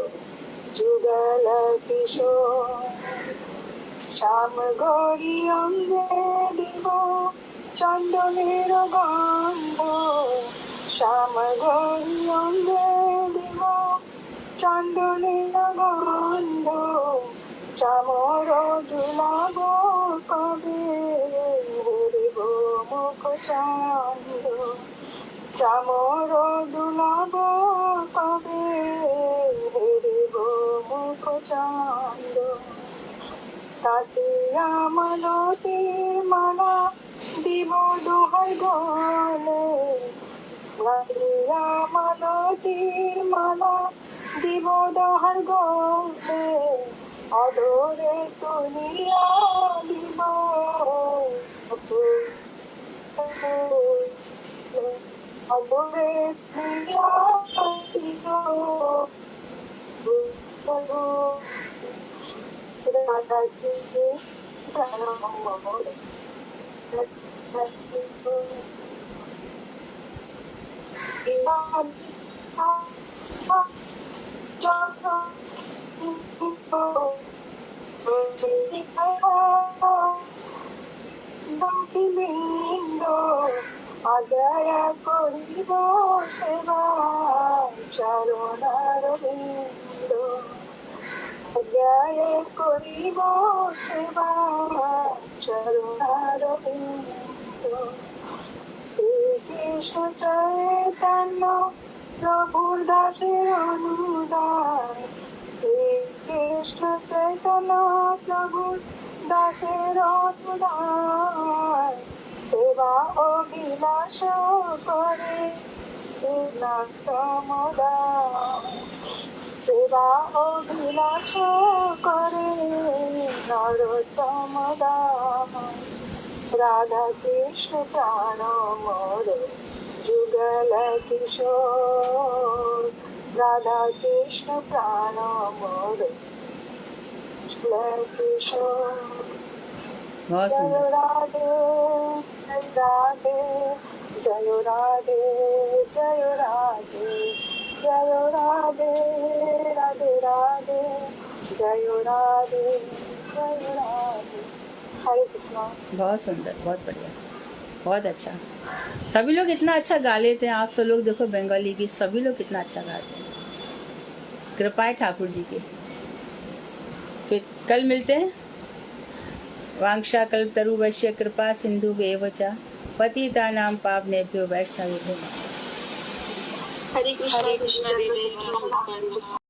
যুগল কিশোর, শ্যাম গৌরী অঙ্গে দিব চন্দনের গন্ধ, শ্যাম গৌরী অঙ্গে দিব চন্দনের গন্ধ চামর দুলাব কবে হরিব মুখ চান্দ চামর দুলাব কবে হরিব মুখ চান্দ তাতে আমলতির মালা দিব দোহাই গলে তাতে আমলতির মালা দিব দোহাই গলে অদরে তুলিয়া দিব অদরে তুলিয়া দিব আদয় করিব সেবা চরণার বিন্দ আদয় করিব সেবা চরণার বিন্দ কৃষ্ণ চৈতন্য প্রভুর দাসের অনুদান কৃষ্ণ চৈতন্য প্রভুর দাসের অনুদান সেবা অভিলাষ করে সমুদায় সেবা অভিলাষ করে নরোত্তম দাম রাধা কৃষ্ণ প্রাণ মোর যুগল কিশোর রাধা কৃষ্ণ প্রাণ মোর যুগল কিশোর बहुत जय सुंदर। राधे राधे जय राधे जय राधे जय राधे राधे राधे जय राधे जय राधे हरे कृष्णा। बहुत सुंदर, बहुत बढ़िया, बहुत अच्छा। सभी लोग इतना अच्छा गा लेते हैं। आप सब लोग देखो बंगाली की सभी लोग कितना अच्छा गाते हैं। कृपा है ठाकुर जी की। फिर कल मिलते हैं। वांक्षा कल्पतरुवश्य कृपा सिंधु एवच पतितानां पावनेभ्यो वैष्णवेभ्यो नमः। हरे कृष्णा दीदी।